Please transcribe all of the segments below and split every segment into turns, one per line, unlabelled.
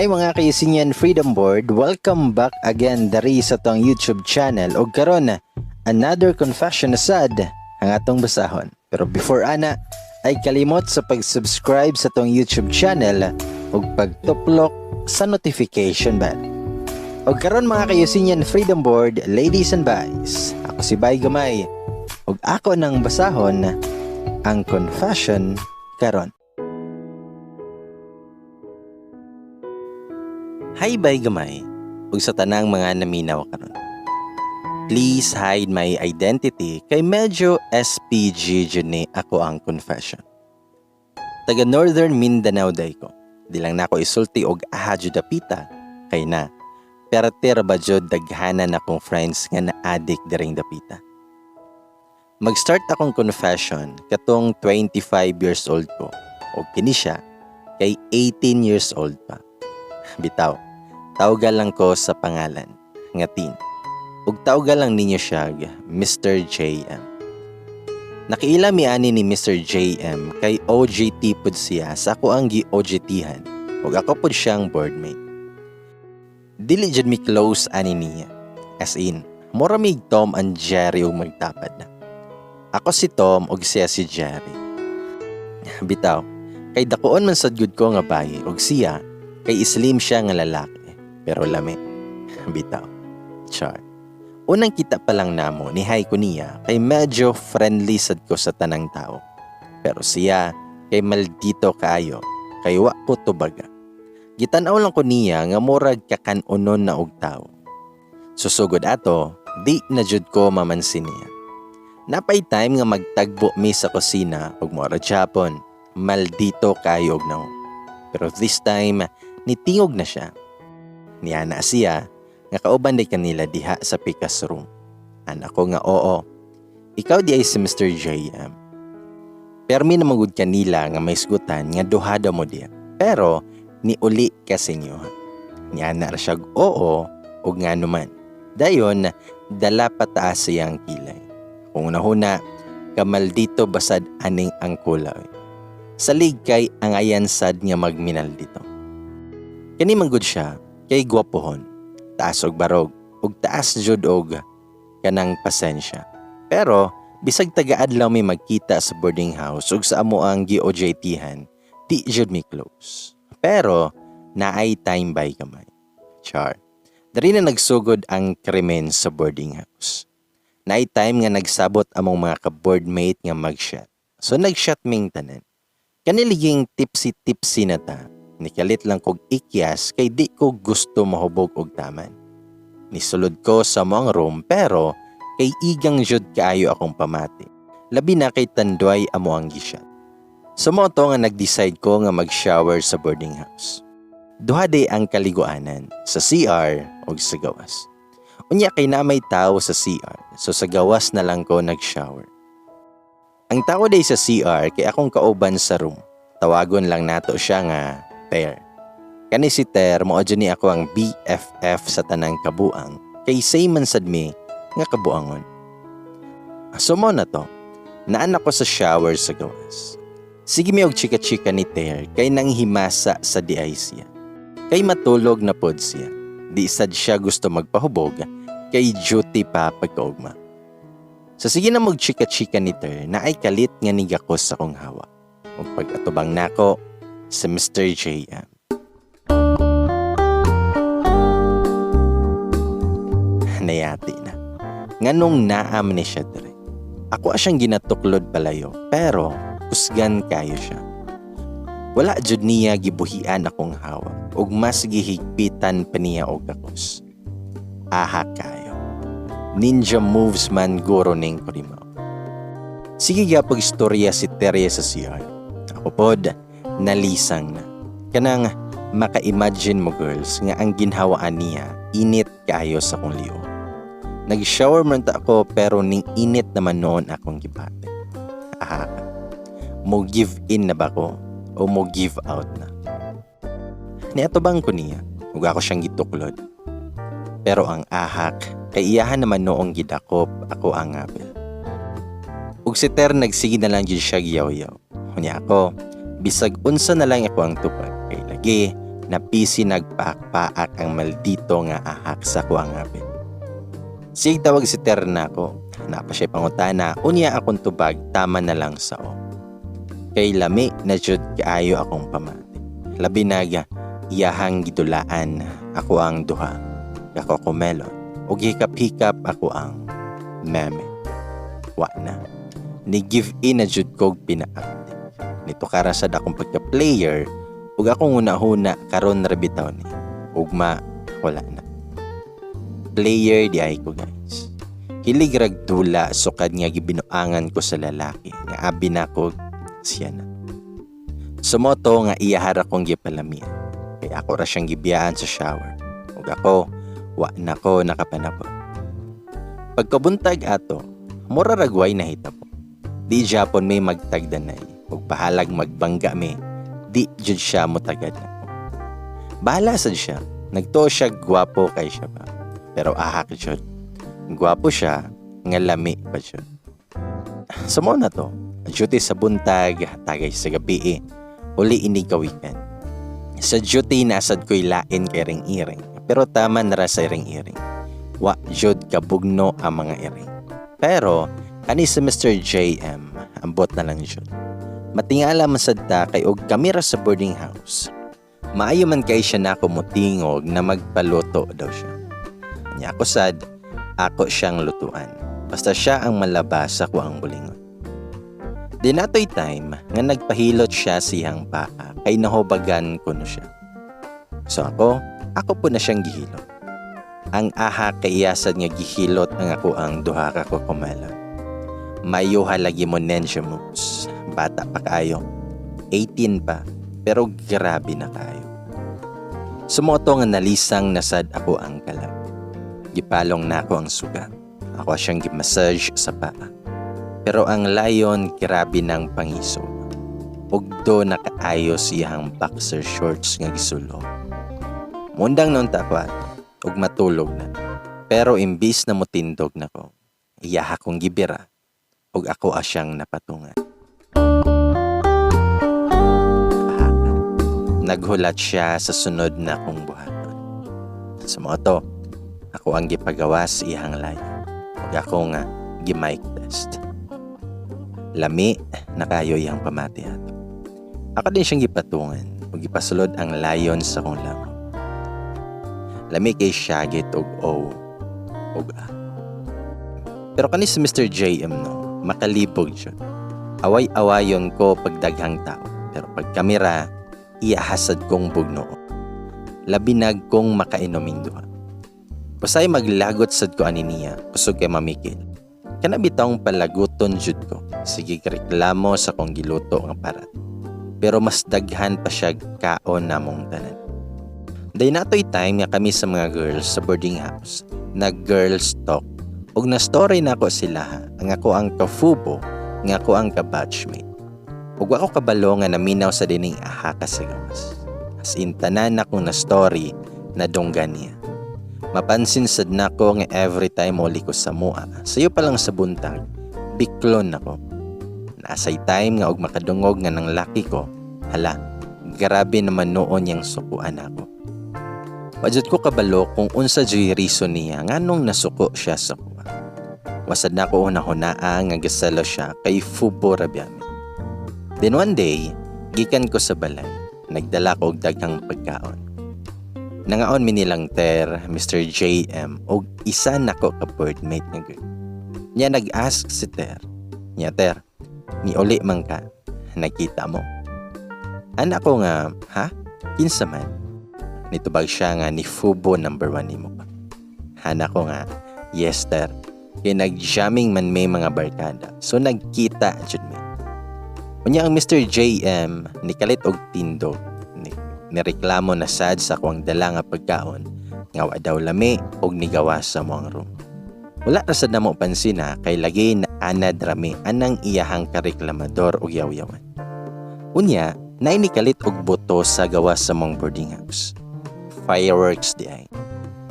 Hi mga kaisinyan Freedom Board, welcome back again dari sa tong YouTube channel ug karon another confession asad ang atong basahon. Pero before ana ay kalimot sa pag-subscribe sa tong YouTube channel ug pagtuplok sa notification bell. Ug karon mga kaisinyan Freedom Board, ladies and boys, ako si Bay Gamay ug ako nang basahon ang confession karon. Hi Bay Gamay, ug sa tanang mga naminaw karon. Please hide my identity kay medyo SPG jud ni ako ang confession. Taga Northern Mindanao day ko. Di lang nako isulti og aha jud dapita kay na. Perter ba jud daghanan akong friends nga na-addict diring dapita. Mag-start akong confession katong 25 years old ko ug kini siya kay 18 years old pa. Bitaw, tawgal lang ko sa pangalan nga Tin. Ug tawgal lang ninyo siya Mr. JM. Nakiila mi ani ni Mr. JM kay OJT pud siya sa ako ang gi-OJT-han ug ako pud siyang boardmate. Dili jud mi close ani niya. As in, mura mig Tom and Jerry ug magtapad na. Ako si Tom ug siya si Jerry. Bitaw, kay dakuon man sad gud ko nga bayi ug siya kay slim siya nga lalaki pero lami. Bitaw. Char. Unang kita pa lang namo ni hi ko niya kay medyo friendly sad ko sa tanang tao. Pero siya kay maldito kaayo kay wa ko tubaga. Gitanaw lang ko niya nga murag kakanunon na og tao. Susugod ato, di na jud ko mamansin niya. Napay time nga magtagbo mi sa kusina ug mura Japon, maldito kaayo og naon. Pero this time, nitingog na siya. Niya na siya, nga kauban day kanila diha sa pikas room. Anak ko nga oo, ikaw di ay si Mr. JM. Permi na magud kanila nga may sgutan nga duhada mo diya. Pero, niuli kasi niyo. Niya na siya oo, o nga naman. Dayon, dala pataas siyang kilay. Kung unahuna, kamaldito basad aning ang kulay. Salig kay ang ayan sad nga magminal dito. Kani manggod siya kay gwapohon, taas og barog, ug taas jud og kanang pasensya. Pero bisag taga-adlaw mi magkita sa boarding house ug sa amo ang gi-OJT-han, di jud mi close. Pero naay time Bay Gamay. Char. Dari na nagsugod ang krimen sa boarding house. Naay time nga nagsabot among mga ka-boardmate nga mag-shot. So nag-shot ming tanan. Kaniliging tipsy-tipsy na ta. Nikalit lang kog ikyas kay di ko gusto mahubog og taman. Nisulod ko sa mong room pero kay igang jud kaayo akong pamati. Labi na kay tanduay amo ang gisyat. Sa moto nga nag-decide ko nga mag-shower sa boarding house. Duha day ang kaliguanan, sa CR o sa gawas. Unya kay na may tao sa CR, so sa gawas na lang ko nag-shower. Ang tao day sa CR kay akong kauban sa room. Tawagon lang nato siya nga Ter. Kani si Ter mao ni ako ang BFF sa tanang kabuang kay say man sad mi nga kabuangon. So mo na to. Naan ako sa shower sa gawas. Sige mi og chika-chika ni Ter kay nang himasa sa diay siya. Kay matulog na pod siya. Di sad siya gusto magpahubog kay duty pa pagkaugma. Sa sige na mag-chika-chika ni Ter na ay kalit nga nigakos sa kong hawa. Ug pag-atubang nako si Mr. JM. Nayati na. Nganong naam ni siya dire. Ako siyang ginatuklod palayo pero kusgan kayo siya. Wala jud niya gibuhian akong hawa ug mas gihigpitan pa niya og gakos. Aha kayo. Ninja moves man guro ning kurimaw. Sige gyapag istorya si Terry sa CR. Ako pod nalisang na. Kanang maka-imagine mo girls nga ang ginhawaan niya init kaayo sa kong liyo. Nag-shower man ta ako pero ning init naman noon akong gibate. Aha. Mo give in na ba ko o mo give out na? Niatubang ko niya ug ako siyang gituklod. Pero ang ahak kay iyahan naman noong gidakop ako ang ngapil. Ug si Ter nagsige na lang gyud siya giyaw-yaw. Unya ako bisag unsa na lang ako ang tupad kay lagi na pisi nagpaak-paak ang maldito nga ahak sa kuang ngapin. Sig tawag si Ter na ko, napa siya pangutana, unya akong tubag tama na lang sao. Kay lami na jud kaayo akong pamati. Labi naga, iyahang gidulaan ako ang duha, ako kumelon, o hikap-hikap ako ang meme. Wa na, ni give in na jud kog pinaakti. Nito karasad akong pagka-player, ug akong una-huna karon ra bitaw ni. Ugma wala na. Player di ay ko guys. Hilig ragdula sukad nga gibinuangan ko sa lalaki nga abi nako siya na. Sumoto nga iyahara kong gipalamian. Kaya ako ra siyang gibiyaan sa shower. Ug ako wa na ko nakapanapot. Pagkabuntag ato, mura ragway nahitabo. Di Japon may magtagdanay ug bahalag magbangga me. Di jud siya motagad na ko. Bahala sad siya. Nagtuo siya gwapo kay siya pa. Pero ahak jud. Gwapo siya nga lami pa jud. Sumo na to. Duty sa buntag, tagay sa gabi uli ini ka weekend. Sa duty nasad ko'y lain kay ring-iring. Pero tama na ra sa ring-iring. Wa jud kabugno ang mga iring. Pero kani sa Mr. JM, ambot na lang jud. Matingala masadta kay og kamera sa boarding house. Maayo man kay siya nako mutingog na magpaluto daw siya. Anya ako sad, ako siyang lutuan. Basta siya ang malabas sa kuang bulingon. Di natoy time nga nagpahilot siya siyang paa kay nahobagan ko no siya. So ako po na siyang gihilot. Ang aha kay iyasad nga gihilot ang ako ang duha ka ko kumelon. Mayo halagi mo ninja moves. Bata pa kayo. 18 pa. Pero grabe na kayo. Sumoto nga nalisang nasad ako ang kalag. Gipalong na ako ang suga. Ako siyang gimassage sa paa. Pero ang layon grabe ng pangiso. Ugdo nakaayo siyang boxer shorts nga gisulo. Mundang nun takwa. Ug matulog na. Pero imbis na mutindog na ko, iyaha kong gibira. Ug ako asyang napatungan. Naghulat siya sa sunod na kong buhaton. Sa moto, ako ang gipagawa sa iyang layo. Ug ako nga gi-mic test. Lami na kayo iyang pamati ato. Ako din siyang gipatungan ug gipasulod ang layon sa kong lamang. Lami kay Shagit ug O ug A. Pero kani si Mr. JM no, makalibog siya. Away-awayon ko pagdaghang tao. Pero pag kamera, iahasad kong bugno. Labinag kong makainuming duha. Pasay maglagot sad ko ani niya, kusog kay mamikil. Kana bitawng palaguton jud ko. Sige reklamo sa kong giluto nga parat. Pero mas daghan pa siya kaon namong tanan. Day natoy time nga kami sa mga girls sa boarding house. Nag-girls talk. Ug na-story na ako sila ang ako ang kafubo, nga ako ang kabatchmate. Ug ako kabalo nga naminaw sa dining aha ka sa gawas. As in tanan akong na-story na dunggan niya. Mapansin sad nako nga every time uli ko sa mua. Sayo pa lang sa buntag, biklon nako. Nasay time nga og makadungog nga ng laki ko. Hala, grabe naman noon yang sukuan ako. Wajud ko kabalo kung unsa jud reason niya nganong nasuko siya sa kuha. Wasad nako una-hunaa nga gasalo siya kay fubo rabyami. Then one day, gikan ko sa balay. Nagdala ko og daghang pagkaon. Nangaon mi nilang Ter, Mr. JM, og isa nako ka boardmate nga girl. Nya nag-ask si Ter. Nya Ter, ni uli man ka, nakita mo? Anak ko nga, ha? Kinsa man? Nitubag siya nga ni Fubo number 1 ni mo pa. Anak ko nga, yes Ter. Kaya nag-jamming man may mga barkada. So nagkita, jud mi. Unya ang Mr. JM, nikalit og tindog. Nireklamo na sad sa kuang dala nga pagkaon nga wa daw lami og nigawas sa moang room. Wala ra sad namo pansin ha kay lagi na anad rami anang iyahang kareklamador og yaw-yawan. Unya, naay nikalit og boto sa gawas sa moang boarding house. Fireworks di ay.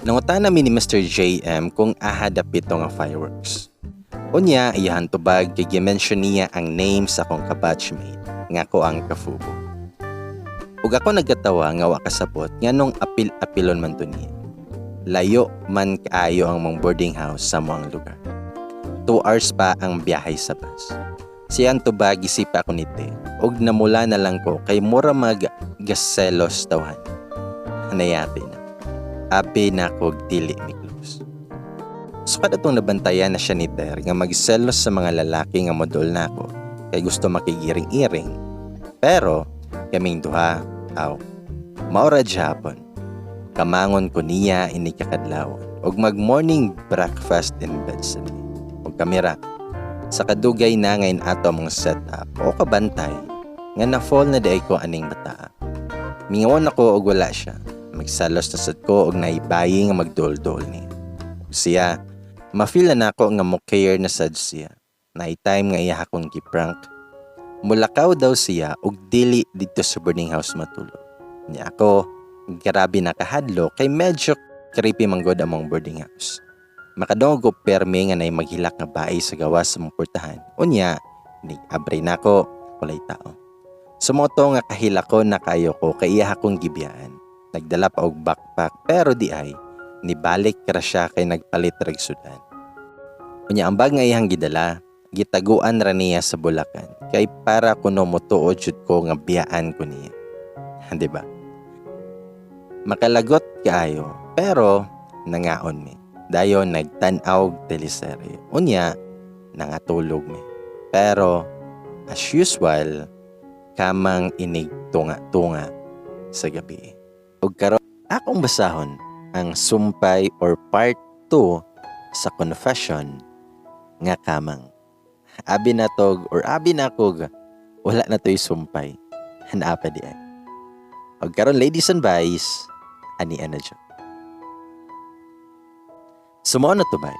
Nangutana mi ni Mr. JM kung aha dapit nga fireworks. Unya, iyahan tubag kay gi-mention niya ang name sa akong kabatchmate nga ko ang kafubo. Ug ako nagkatawa nga wa kasabot nganong apil-apilon man to niya. Layo man kaayo ang mong boarding house sa moang lugar. 2 hours pa ang biyahe sa bus. Siyang tubag isipa ko nite ug namula na lang ko kay mura gaselos tawhan. Hanayati na. Abi na ko dili mi close. So kada tong nabantayan na siya ni Ter nga magselos sa mga lalaki nga modol na ako kay gusto makigiring-iring. Pero kaming duha, maura Japon. Kamangon ko niya ini kakadlawon ug mag-morning breakfast in bed sa niya. Ug kamera sa kadugay na ngayon ato mong setup o kabantay nga na-fall na day ko aning bata. Mingawan ako og wala siya. Magsalos na sad ko og naibayi nga magdol-dol niya. Siya, ma-feel na ako nga mo-care na sad siya. Night-time nga iya akong giprank. Mulakaw daw siya og dili dito sa boarding house matulog. Niya ako, grabe nakahadlo kay medyo creepy manggod among boarding house. Makadungog ko perme nga nay maghilak nga bae sa gawas sa mong portahan. Unya, ni-abre na ako, walay tao. Sumoto nga kahila ko na kayo ko kay iya akong gibiyaan. Nagdala pa og backpack pero di ay nibalik ra siya kay nagpalit reg sudan. Unya ang bag nga iyang gidala, gitaguan ra niya sa Bulacan kay para kuno motuod jud ko nga biyaan ko niya. Di ba? Makalagot kaayo pero nangaon mi. Dayon nagtan-aw teleserye. Unya nangatulog mi. Pero as usual kamang inig tunga-tunga sa gabi. Ug karon akong basahon ang sumpay or part 2 sa confession nga kamang abi natog or abi nakog wala na to'y sumpay hanapa di ay. Ug karon ladies and boys, ani ana dyan. Sumo na to bay.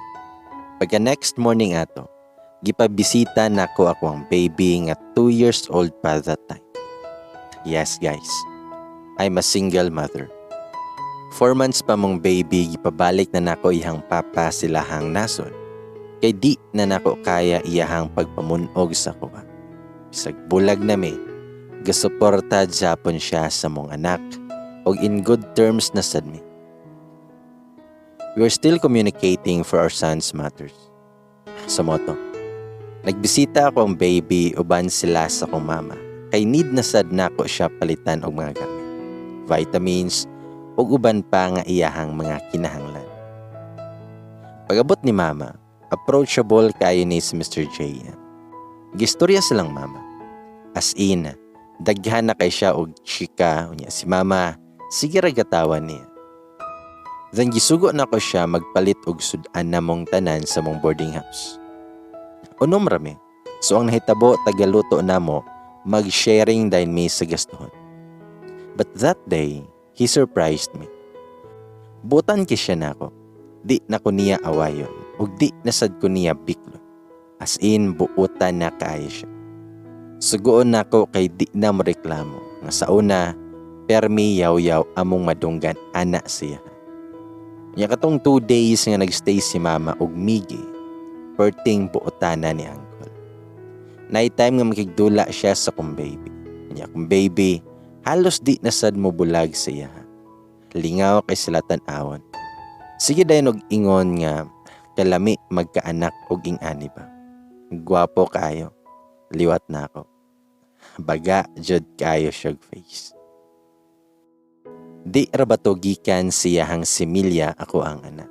Pagka next morning ato, gipabisita nako ako ang baby nga 2 years old pa that time. Yes guys, I'm a single mother. 4 months pa mong baby, gipabalik na nako ihang papa silahang nasod. Kay di na nako kaya iyahang pagpamunog sa kuha. Bisag bulag na mi, gasuporta Japon siya sa mong anak og in good terms na sad mi. We are still communicating for our son's matters. Sa moto, nagbisita ako ang baby uban sila sa kong mama. Kay need na sad nako siya palitan og mga gamit, vitamins ug uban pa nga iyahang mga kinahanglan. Pag-abot ni mama, approachable kayo ni si Mr. J. Gistorya silang mama. As in, daghan na kay siya og chika unya si mama, sige ra gatawan niya. Then gisugo na ko siya magpalit og sudan na mong tanan sa mong boarding house. Unom rami. So ang nahitabo tagaluto namo, mag-sharing din mi sa gastuhon. But that day, he surprised me. Butan ki siya nako. Di na ko niya awayon ug di nasad ko niya biklo. As in buutan na kaayo siya. Sugoon nako kay di na mo reklamo. Nga sa una, permi yaw-yaw among madunggan ana siya. Nya katong 2 days nga nagstay si mama og migi, perting buotana ni uncle. Night time nga makigdula siya sa kong baby. Nya kong baby, halos di nasad mo bulag siya. Lingaw kay sila tan-awon. Sige dayon og ingon nga kalami magkaanak og ing-ani ba. Gwapo kayo. Liwat na ako. Baga jud kayo siyag face. Di rabato gikan siyahang similya ako ang anak.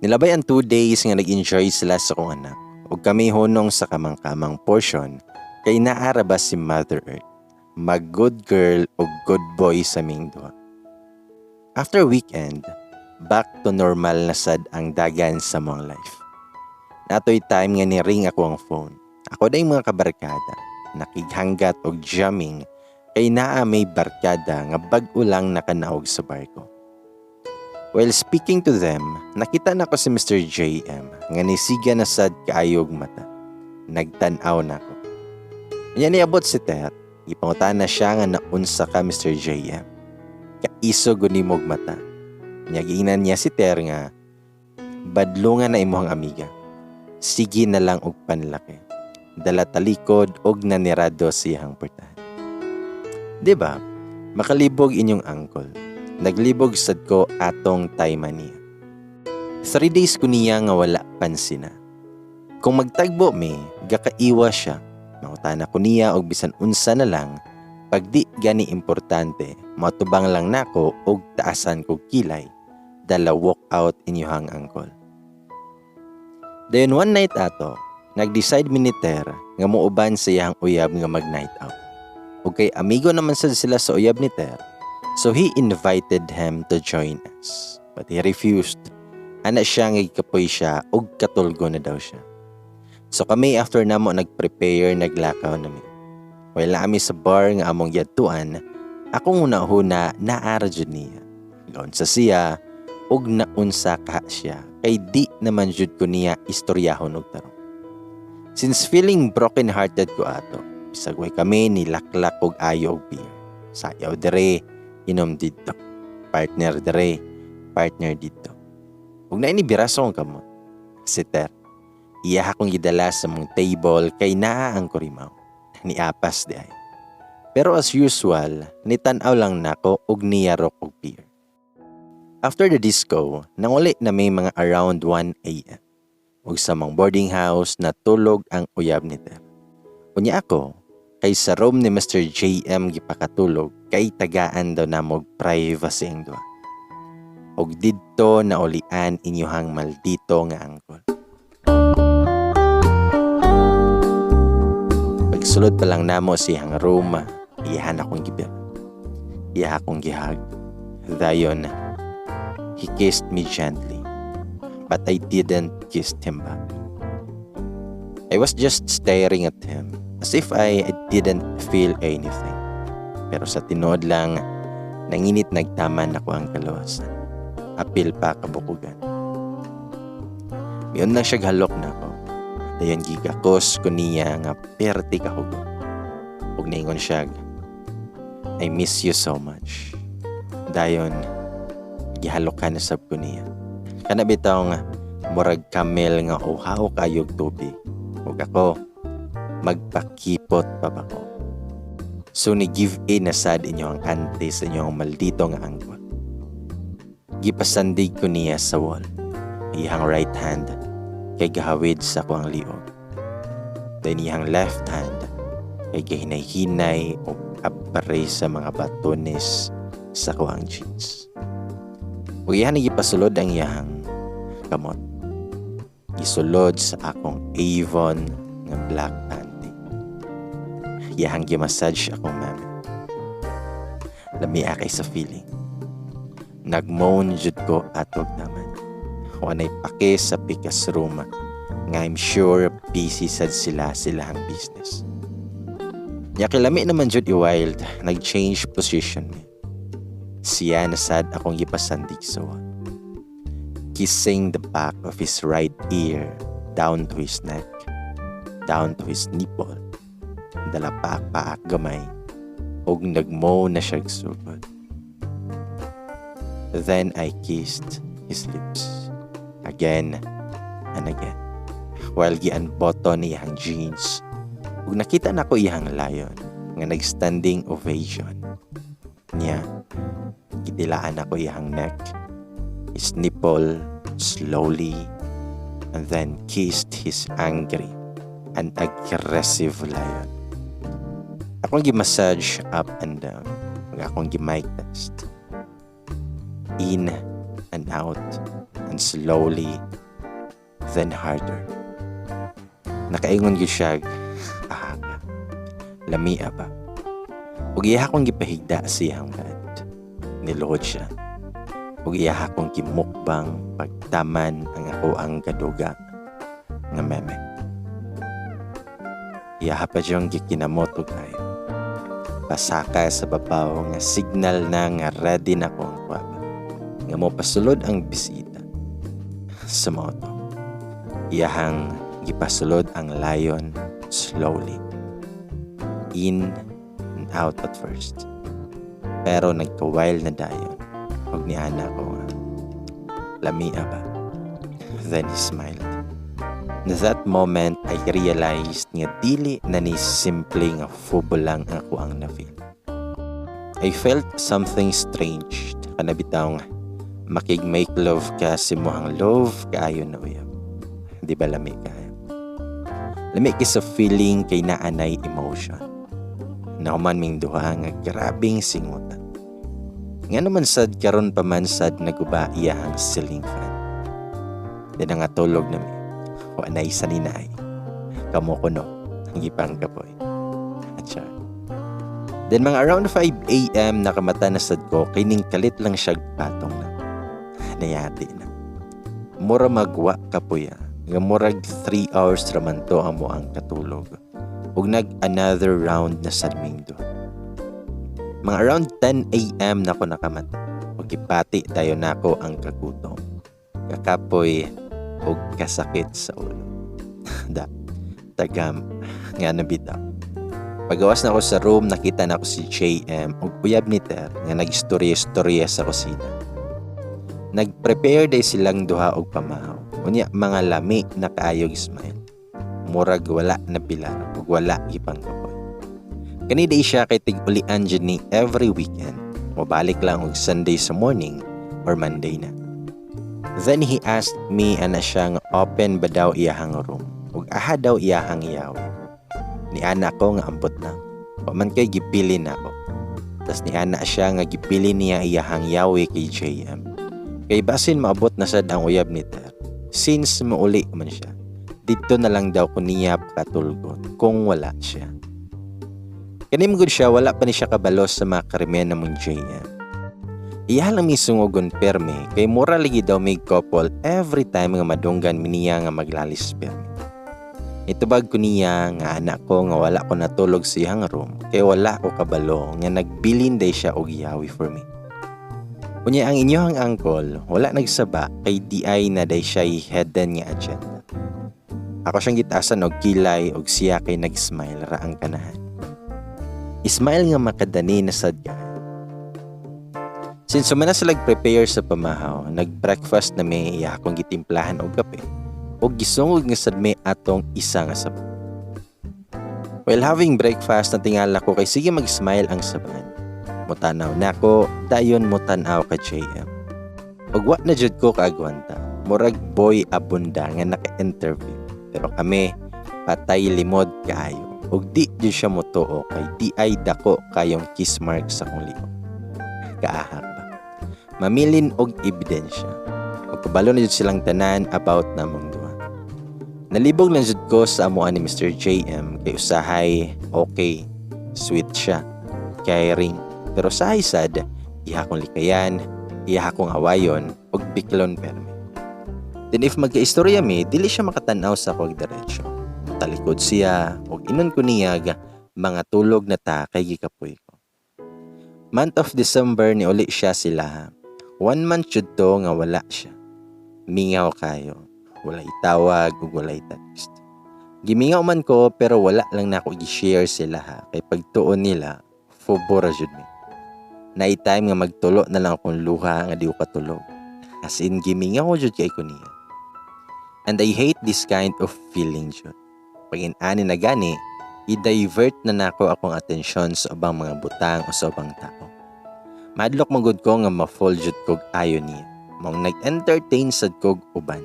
Nilabay ang 2 days nga nag-enjoy sila sa kong anak ug kami honong sa kamang-kamang portion kay naaraba si Mother Earth. Mag good girl o good boy sa ming duha. After weekend, back to normal na sad ang dagan sa mong life. Natoy time nga ni-ring ako ang phone. Ako day mga kabarkada, nakighanggat og jamming kay naa may barkada nga bag-o lang nakanaog sa barko. While speaking to them, nakita na ko si Mr. JM nga nisiga na sad kaayog mata. Nagtan-aw na ko. Yan niabot si Ter, ipangutan na siya nga naunsa ka Mr. JM. Kaiso gunimog mata. Nyagiinan niya si Ter nga, badlungan na imuhang amiga. Sige na lang og panlaki. Dala talikod og nanirado siyang portahan. Di ba? Makalibog inyong angkol. Naglibog sad ko atong time niya. 3 days ko niya nga wala pansina. Kung magtagbo mi, gakaiwa siya. Mangutana ko niya og bisan unsa na lang, pag di gani importante, matubang lang nako og taasan ko kilay, dala walk out inyuhang angkol. Dayon one night ato, nag-decide miniter nga muuban sa iyang uyab nga mag-night out. Ug kay amigo naman sad sila sa uyab ni Ter, so he invited him to join us. But he refused. Ana siya nga kapoy siya ug katulgo na daw siya. So kami after namo nag-prepare, naglakaw nami. While kami sa bar nga among yadtuan, akong una-huna naara jud niya. Gaon sa siya ug naunsa ka siya kay di naman jud ko niya istoryahon og tarong. Since feeling broken-hearted ko ato, bisagway kami nilaklak og ayo og beer. Sayaw dere, inom dito. Partner dere, partner dito. Ug na ini biraso ang kamot. Si Ter, iya akong gidala sa mong table kay naa ang kurimaw. Ni apas di ay. Pero as usual, nitan-aw lang nako og niyarok og beer. After the disco, nanguli na may mga around 1 a.m. Ug sa mong boarding house natulog ang uyab ni Ter. Unya ako, kay sa room ni Mr. JM gipakatulog kay tagaan daw na mog privacy ang duha. Og didto na ulian inyuhang maldito nga angkol. Pagsulod pa lang namo siyang room, iyahan akong gibir. Iya akong gihag. Dayon, he kissed me gently, but I didn't kiss him back. I was just staring at him as if I didn't feel anything. Pero sa tinuod lang, nanginit nagtaman ako ang kaluwasan. Apil pa kabukugan. Miyon lang siya halok na ako. Dayon gigakos ko niya nga perti kahugot. Ug naingon siya, I miss you so much. Dayon, gihalokan na sab ko niya. Kana bitaw nga, murag kamel nga uhaw kayog tubig. Ug ako, magpakipot pa ba ko. So ni-give in na sad inyo ang ante sa inyong maldito nga angkol. Gipasandig ko niya sa wall. Iyang right hand kay gahawid sa ko ang liog. Then iyang left hand kay gahinay-hinay o abare sa mga batones sa ko ang jeans. Ug iyang gipasulod ang iyang kamot. Gisulod sa akong Avon nga black panty. Iyang gimassage akong mami. Lami akay sa feeling. Nagmoan jud ko atog naman. Wanay pake sa pikas room nga I'm sure busy sad silang business. Yakilami naman jud i-wild, nag-change position ni. Siya na sad akong gipasandig sa wall. Kissing the back of his right ear down to his neck, down to his nipple, dalapak-paak gamay, og nagmo na siya sugod. Then I kissed his lips again and again while gi-unbutton iyang jeans ug nakita nako iyang layon nga nag-standing ovation niya. Gitilaan ako iyang neck, his nipple slowly, and then kissed his angry and aggressive lion. Akong gi-massage up and down ug akong gi-mic test. In and out and slowly, then harder. Nakaingon gyud siya, lamia ba? Ug iya akong gipahigda siyang bed. Niluhod siya. Ug iya akong gimukbang pagtaman ang ako ang kaduga nga meme. Iya pa siyang gikinamot ug ayo. Pasaka sa babaw nga signal na nga ready na ko ang kwaba. Nga mo pasulod ang bisita sa moto. Iyahang gipasulod ang lion slowly. In and out at first. Pero nagka-wild na dayon. Huwag ni Ana ko nga. Lamia ba? Then he smiled. In that moment, I realized nga dili na ni simple nga fubo lang ako ang na-feel. I felt something strange. Kanabitang makig-make love ka si mohang love kaayo na uyab. Di ba lami kayo? Lami ka sa feeling kay naanay emotion. Nahuman ming duha nga grabing singutan. Nga naman sad karon pa man sad naguba iyahang ceiling fan. Di na nga tulog na mi. O anay sa ninay. Kamo ko no. Ang ipang kapoy. Atsa. Then mga around 5 a.m. nakamata na sad ko kay ning kalit lang siya patong na. Nayati na. Mura magwa kapoy nga murag 3 hours raman to amo ang katulog. Ug nag another round na sad mingdo. Mga around 10 a.m. na ko nakamata. Ug ipati dayo nako ang kagutom. Kakapoy ug kasakit sa ulo. Da. Tagam nga nabitaw. Pagawas na ako sa room, nakita na ako si JM ug uyab ni Ter nga nagistorya-storya sa kusina. Nag-prepare day silang duha og pamahaw. Unya mga lami na kaayog smile. Murag wala na pilar ug wala ipang kapoy. Kani day siya kay tig-ulian dyan ni every weekend. Mabalik lang og Sunday sa morning or Monday na. Then he asked me ana siya nga open ba daw iyahang room ug aha daw iyahang iyawi. Ni ana ko nga ambot na. Paman kay gipili na ako. Tas ni ana siya nga gipili niya iyahang yawi kay JM. Kay basin maabot na sad ang uyab ni Ter. Since mauli man siya, dito na lang daw ko niya katulgon kung wala siya. Kanim good siya, wala pa ni siya kabalos sa mga krimen na mong JM. Iya lang misungogon perme, kay mura lagi daw may couple every time nga madunggan miniya nga maglalis perme. Itubag ko niya nga anak ko nga wala ko natulog sa iyang room, kay wala ko kabalo nga nagbilin day siya og yawi for me. Kunya ang inyohang angkol, wala nagsaba kay DI na day siya hidden nga agenda. Ako siyang gitasan og kilay og siya kay nag-smile ra ang kanahan. Ismail nga makadani na sad ka. Since sumana sila prepare sa pamahaw, nag-breakfast na may iya akong gitimplahan og kape o gisungog nga sad may atong isa nga sabat. While having breakfast, natingala ko kay sige mag-smile ang saban. Mutanaw na ko, dayon mutanaw ka JM. Ug wa na jud ko kaagwanta, murag boy abunda nga naka-interview. Pero kami, patay limod kaayo. Ug di jud siya motuo kay di ay dako kayong kiss mark sa kong liog. Kaahak ba? Mamilin og ebidensya. Ug kabalo na jud silang tanan about namong duha. Nalibog lang jud ko sa amuan ni Mr. JM kay usahay okay, sweet siya, caring. Pero sa sad, iha kong likayan, iha kong hawayon, ug biklon perme. Then if magka-istorya mi, dili siya makatanaw sa kog diretsyo. Talikod siya, ug inon ko niya mga tulog na ta kay gikapoy ko. Month of December ni uli siya sila. 1 month jud to nga wala siya. Mingaw kayo, wala itawag ug wala text. Gimingaw man ko pero wala lang na ako i-share sila kay pagtuon nila, fobora jud mi. Night time nga magtulo na lang akong luha nga di ko katulog. As in gimingaw jud kay ko niya. And I hate this kind of feeling jud. Pag inani na gani, i-divert na nako akong atensyon sa ubang mga butang o sa ubang tao. Madlok magud ko nga ma-fall jud kog ayo niya. Mong nag-entertain sad kog uban.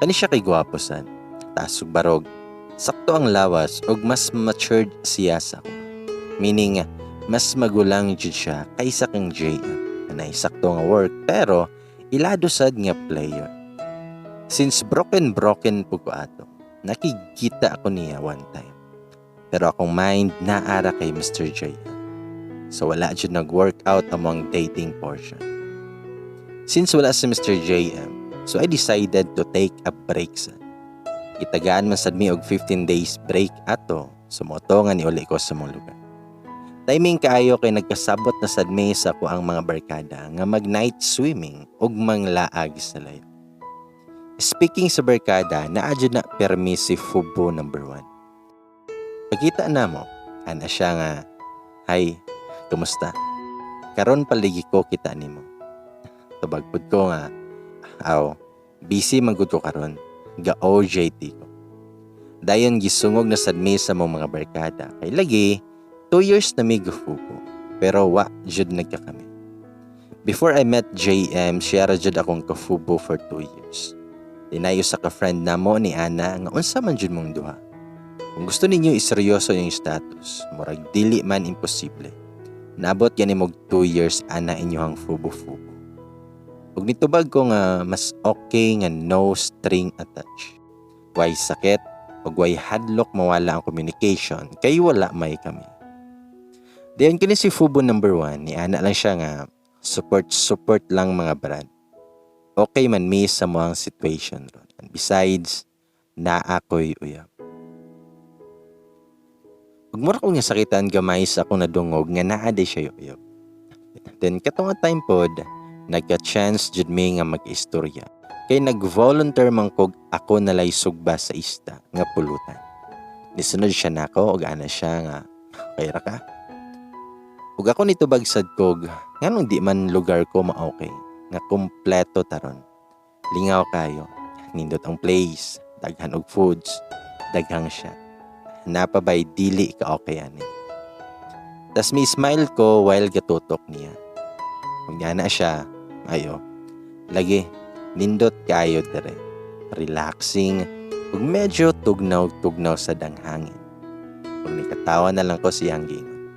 Kani siya kay gwapo sad. Tasog barog. Sakto ang lawas ug mas matured siya sa ko. Meaning, mas magulang jud siya kaysa kang JM. Anay sakto nga work pero ilado sad nga player. Since broken po ko ato. Nakikita ako niya one time. Pero akong mind naara kay Mr. J. So wala dyan nag-workout among dating portion. Since wala si Mr. JM, so I decided to take a break sa. Itagaan man sad mi og 15 days break ato, sumoto nga ni uli ko sa mong lugar. Timing kaayo kay nagkasabot na sad mi sa ko ang mga barkada nga mag-night swimming ug manglaag sa live. Speaking sa barkada, naadyo na permissive fubo number 1. Pagkita na mo, ana siya nga, "Hi, kumusta? Karon paligi ko kita nimo." Tubagpod ko nga, busy magud ko karon, ga OJT ko. Dayon gisungog na sad mi sa mong mga barkada. Kay lagi, 2 years na mi gufuko. pero wa jud nagkakami. Before I met JM, siya ra jud akong kafubo for 2 years. Dinayo sa ka-friend namo ni Ana nga unsa man jud mong duha. Kung gusto ninyo iseryoso yung status, murag dili man imposible. Nabot gani mog 2 years ana inyohang fubo-fubo. Ug nitubag ko nga mas okay nga no string attached. Way sakit ug way hadlok mawala ang communication kay wala may kami. Diyan kini si fubo number 1, ni ana lang siya nga support lang mga brad. Okay man mi sa mga situation ron. And besides, naako'y uyab. Ug mura ko nga sakitan gamay sa akong nadungog nga naa day siya uyab. Then katong time pod, nagka-chance jud mi nga mag-istorya. Kay nag-volunteer man kog ako nalay sugba sa ista nga pulutan. Nisunod siya nako ug ana siya nga okay ra ka. Ug ako nitubag sad kog nganong di man lugar ko ma-okay nga kompleto taron. Lingaw kayo, nindot ang place, daghan og foods, daghang siya. Napabay dili ka okay ani. Tas mi smile ko while gatutok niya. Kung na siya, ayo, lagi, nindot kayo dire. Relaxing, ug medyo tugnaw-tugnaw sa danghangin. Kung nikatawa na lang ko siyang gingon.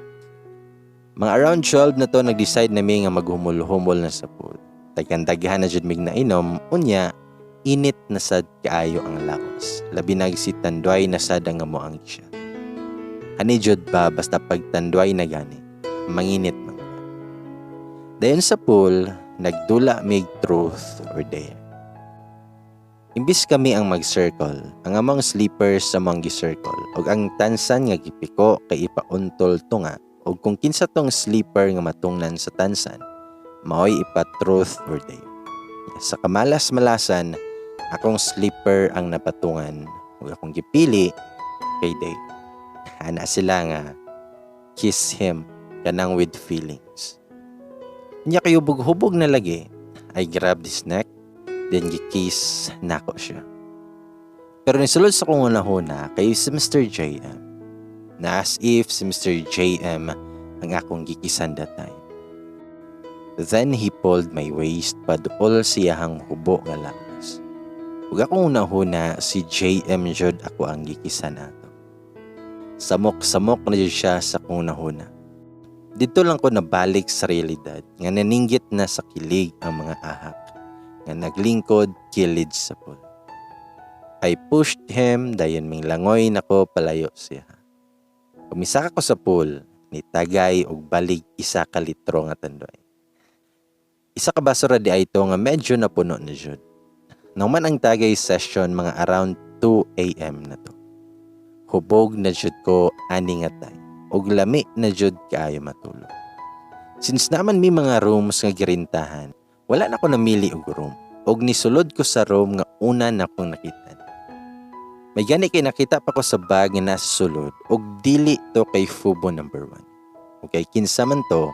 Mga around 12 na to, nag-decide na mi nga maghumol-humol na sa pool. Daghan-daghan na jud mig na inom, unya, init na sad kaayo ang lawas. Labi na si Tanduay na sad nga mo ang siya. Ani jud ba basta pag Tanduay na gani, manginit man. Dayon sa pool, nagdula mig truth or dare. Imbis kami ang mag-circle, ang among sleepers sa among gi-circle, ug ang tansan nga gipiko kay ipauntol tunga, ug kung kinsa tong sleeper nga matungnan sa tansan, maoy ipa-truth or dare. Sa kamalas-malasan, akong sleeper ang napatungan, ug akong gipili kay dare. Ana sila nga kiss him kanang with feelings. Nya kayo hubog na lagi, I grab his neck, then gikiss nako siya. Pero nisulod sa kong una-huna kay si Mr. JM, na as if si Mr. JM ang akong gikisan that time. Then he pulled my waist padul siyahang hubo nga lakas. Ug akong una-huna si JM jud ako ang gikisan nato. Samok-samok na jud siya sa kong una-huna. Dito lang ko nabalik sa realidad nga naninggit na sa kilig ang mga ahak nga naglingkod kilid sa pool. I pushed him dayon ming langoy nako palayo siya. Kumisaka ko sa pool, nitagay og balig isa ka litro nga Tanduay. Isa ka basura di ay ito nga medyo napuno na jud. Nang man ang tagay session mga around 2 a.m. na to. Hubog na jud ko ani nga tay. Og lami na jud kaayo matulog. Since naman mi mga rooms nga girintahan, wala na ko namili og room. Og nisulod ko sa room nga una na kong nakita. May gani kay nakita pa ko sa bag nga nasa sulod og dili to kay fubo number 1. Okay, kinsa man to,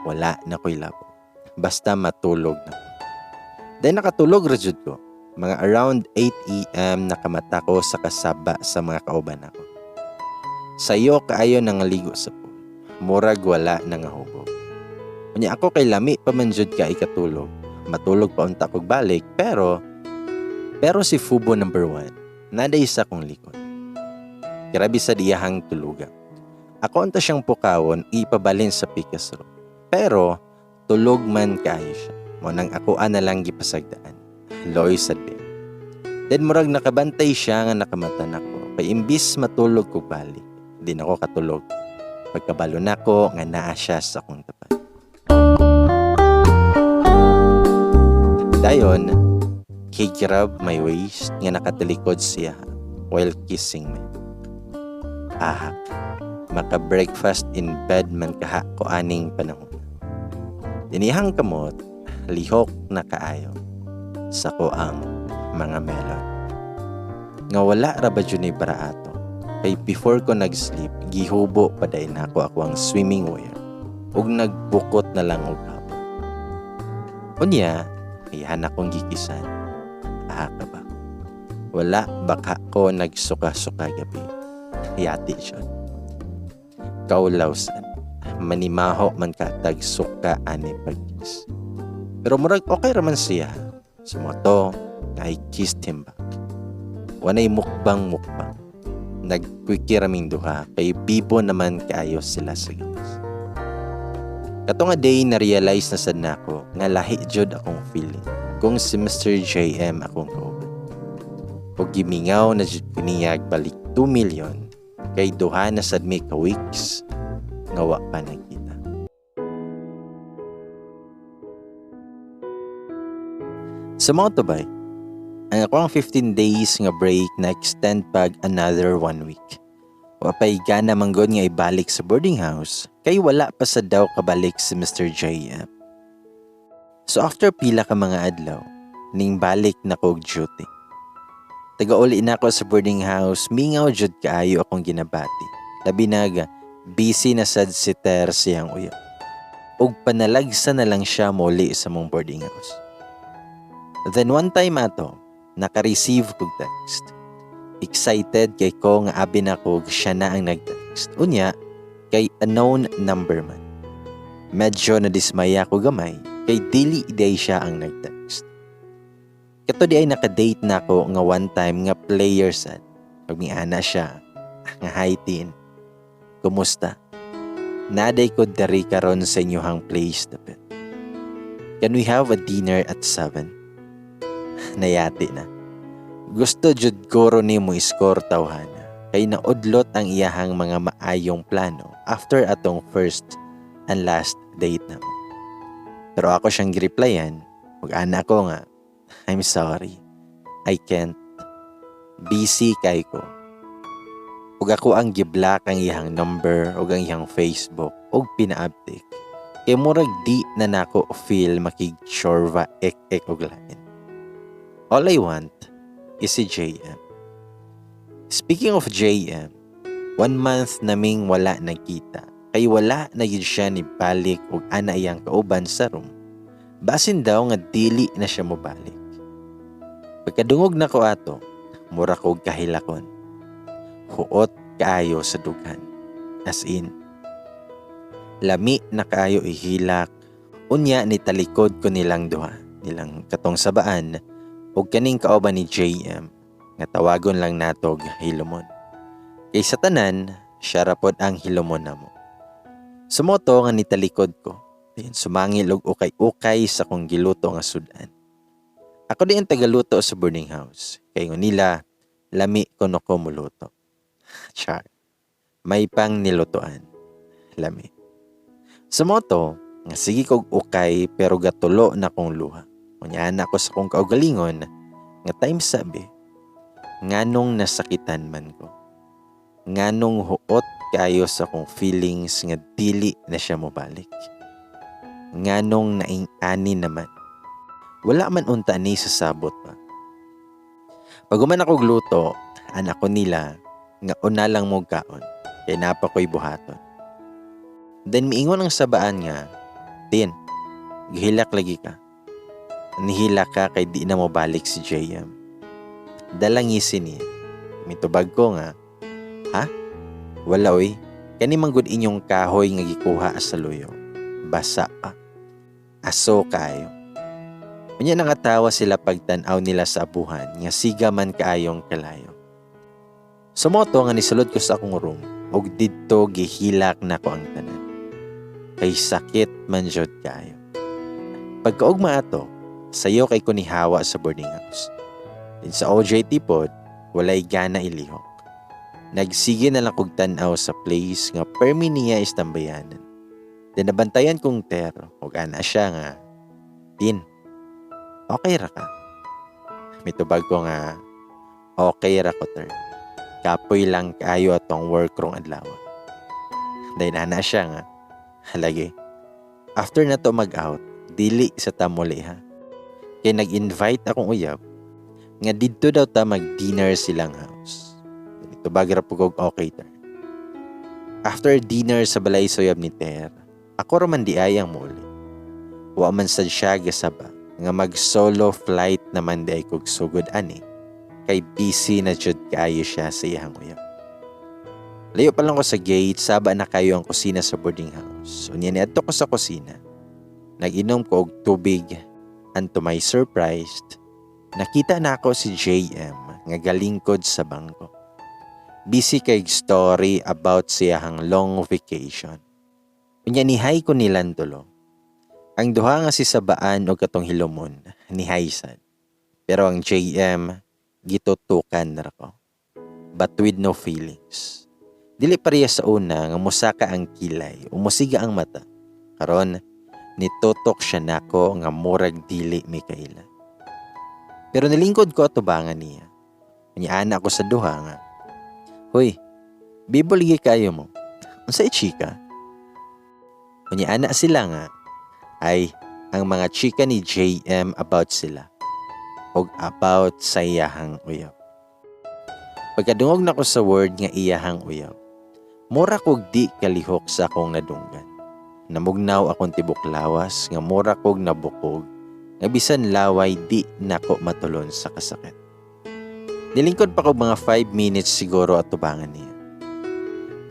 wala na ko'y labo. Basta matulog na ko. Dahil nakatulog ra jud ko. Mga around 8 a.m. nakamata ko sa kasaba sa mga kauban ako. Sayo kaayo nang ligo sa pool. Murag wala nang hubog. Unya ako kay lami pa man jud ka ikatulog. Matulog pa unta kog balik pero si fubo number 1 naday sa kong likod. Grabe sa diyahang tulugan. Ako unta siyang pukawon ipabalin sa pikas room. Pero tulog man kaayo siya. Mo nang ako na lang gipasagdaan. Loy sa din. Then murag nakabantay siya nga nakamata nako. Kay imbis matulog kog balik, di nako katulog. Pagkabalo nako nga naa siya sa akong tapat. Dayon, he grabbed my waist nga nakatalikod siya while kissing me. Aha, maka-breakfast in bed man kaha ko aning panahon. Dinihang kamot, lihok na kaayo sa ko ang mga melon. Nga wala ra ba dyan ni baraato. Kay before ko nag-sleep, gihubo pa day na ako ang swimming wear ug nagbukot na lang og hapon. Unya, iyan akong gikisan. Aha ka ba? Wala baka ko nagsuka-suka gabi. Yati siya. Kaulawsan. manimaho man katag suka ani pag-kiss. Pero murag okay raman siya. Sumoto, I kissed him back. Wanay mukbang. Nagquickie raming duha, kay bibo naman kaayo sila sa gawas. Kato nga day na-realize na sad nako nga lahi jud akong feeling kung si Mr. JM akong kauban. Ug gimingaw na jud piniyag balik 2 million kay duha na sad may ka weeks nga wa pa nagkita. Sa mga tubay, ang ako ang 15 days nga break na extend pag another 1 week. Wapay gana manggod nga ibalik sa boarding house kay wala pa sa daw kabalik si Mr. JM. So after pila ka mga adlaw, ning balik na kog duty. Taga-uli na ako sa boarding house, mingaw jud kaayo akong ginabati. Labi naga, busy na sad si Ter siyang uya. Ug panalagsa na lang siya muli sa mong boarding house. Then one time ato, naka-receive kog text. Excited kay ko nga abi na ko siya na ang nag-text. Unya, kay unknown number man. Medyo nadismaya ko gamay kay dili day siya ang nag-text. Kato di ay naka-date na ko nga one time nga player sad. Pag miana siya, nga hi teen. Kumusta? Naday ko dari karon sa inyohang place dapit. Can we have a dinner at 7? Nayati na. Gusto jud goro ni mo score tawhana kay naudlot ang iyahang mga maayong plano after atong first and last date na mo. Pero ako siyang gireplyan, ug ana ko nga, I'm sorry, I can't. Busy kay ko. Ug ako ang giblock ang iyahang number ug ang iyahang Facebook ug pina-update. Kay murag di na nako feel makig-chorva ek og lain. All I want is si JM. Speaking of JM, 1 month naming wala nagkita. Kay wala na yun siya ni balik ug ana iyang kauban sa room. Basin daw nga dili na siya mobalik. Pagkadungog na ko ato, mura kog kahilakon. Huot kaayo sa dughan. As in, lami na kaayo ihilak. Unya ni talikod ko nilang duha, nilang katong sabaan, ug kaning kauban ni JM nga tawagon lang natog Hilomon. Kay sa tanan, siya rapod ang Hilomon namo. Sumoto nga nitalikod ko, diyan sumangil og ukay-ukay sa kong giluto nga sudan. Ako di ang tagaluto sa boarding house, kay ngunila lami kuno ko muluto. Char, may pang nilutoan, lami. Sumoto nga sige kog ukay pero gatulo na kong luha. Unyaan ako sa kong kaugalingon nga time sabi, nganong nasakitan man ko. Nganong huot kayo sa kong feelings nga dili na siya mobalik. Nganong naing-ani naman. Wala man unta ni sa sabot pa. Paguman ako gluto, anak ko nila nga una lang mo kaon, kay napa ko'y buhaton. Then miingon ang sabaan nga, Tin, gihilak lagi ka. Nihila ka kay di na mo balik si JM. Dalangisin niya. Mitubag ko nga, ha? Wala oy, kani manggod inyong kahoy nga gikuha sa luyo. Basa pa. Aso kayo. Unya nangatawa sila pagtanaw nila sa abuhan nga siga man kaayong kalayo. Sumoto nga nisulod ko sa akong room ug didto gihilak na ko ang tanan. Kay sakit man jud kayo. Pagkaugma ato, sayo kay ko ni hawa sa boarding house. Din sa OJT pod, walay gana ilihok. Nagsige na lang kog tan-aw sa place nga permi niya istambayanan. Din nabantayan kong Ter, ug ana siya nga, Tin, okay ra ka? Mitubag ko nga, okay ra ko Ter. Kapoy lang kayo atong work rong adlaw. Dahil ana siya nga, halagi. After na to mag-out, dili sa tamuli ha. Kaya nag-invite akong uyab nga dito daw ta mag-dinner silang house. Ito bagira po kong okay Ter. After dinner sa balay soyab ni Ter, ako raman di ayang muli. Wa man sad siya gasaba nga mag-solo flight naman di ay kog sugod ani. Kay busy na jud kaayo siya sa iyang uyab. Layo pa lang ko sa gate, saba na kayo ang kusina sa boarding house. Unya niadto ko sa kusina. Nag-inom ko og tubig, and to my surprise, nakita na ako si JM nga galingkod sa bangko. Busy kay story about siyahang long vacation. Unya nihay ko nilang tulo. Ang duha nga si Sabaan o katong Hilomon, nihay sad. Pero ang JM, gitutukan na ako. But with no feelings. Dili pareha sa una nga musaka ang kilay o musiga ang mata. Karon, nitutok siya nako nga murag dili Mikaela. Pero nilingkod ko atubangan niya. Unyaan ako sa duha nga, "Hoy, biboligi kayo mo. Unsay chika?" Unyaan sila nga, ay ang mga chika ni JM about sila o about sa iyahang uyab. Pagkadungog na ko sa word nga iyahang uyab, mura kog di kalihok sa akong nadunggan. Namugnaw akong tibok lawas nga mura kog nabukog nga bisan laway di nako matulon sa kasakit. Nilingkod pa ko mga 5 minutes siguro at tubangan niya.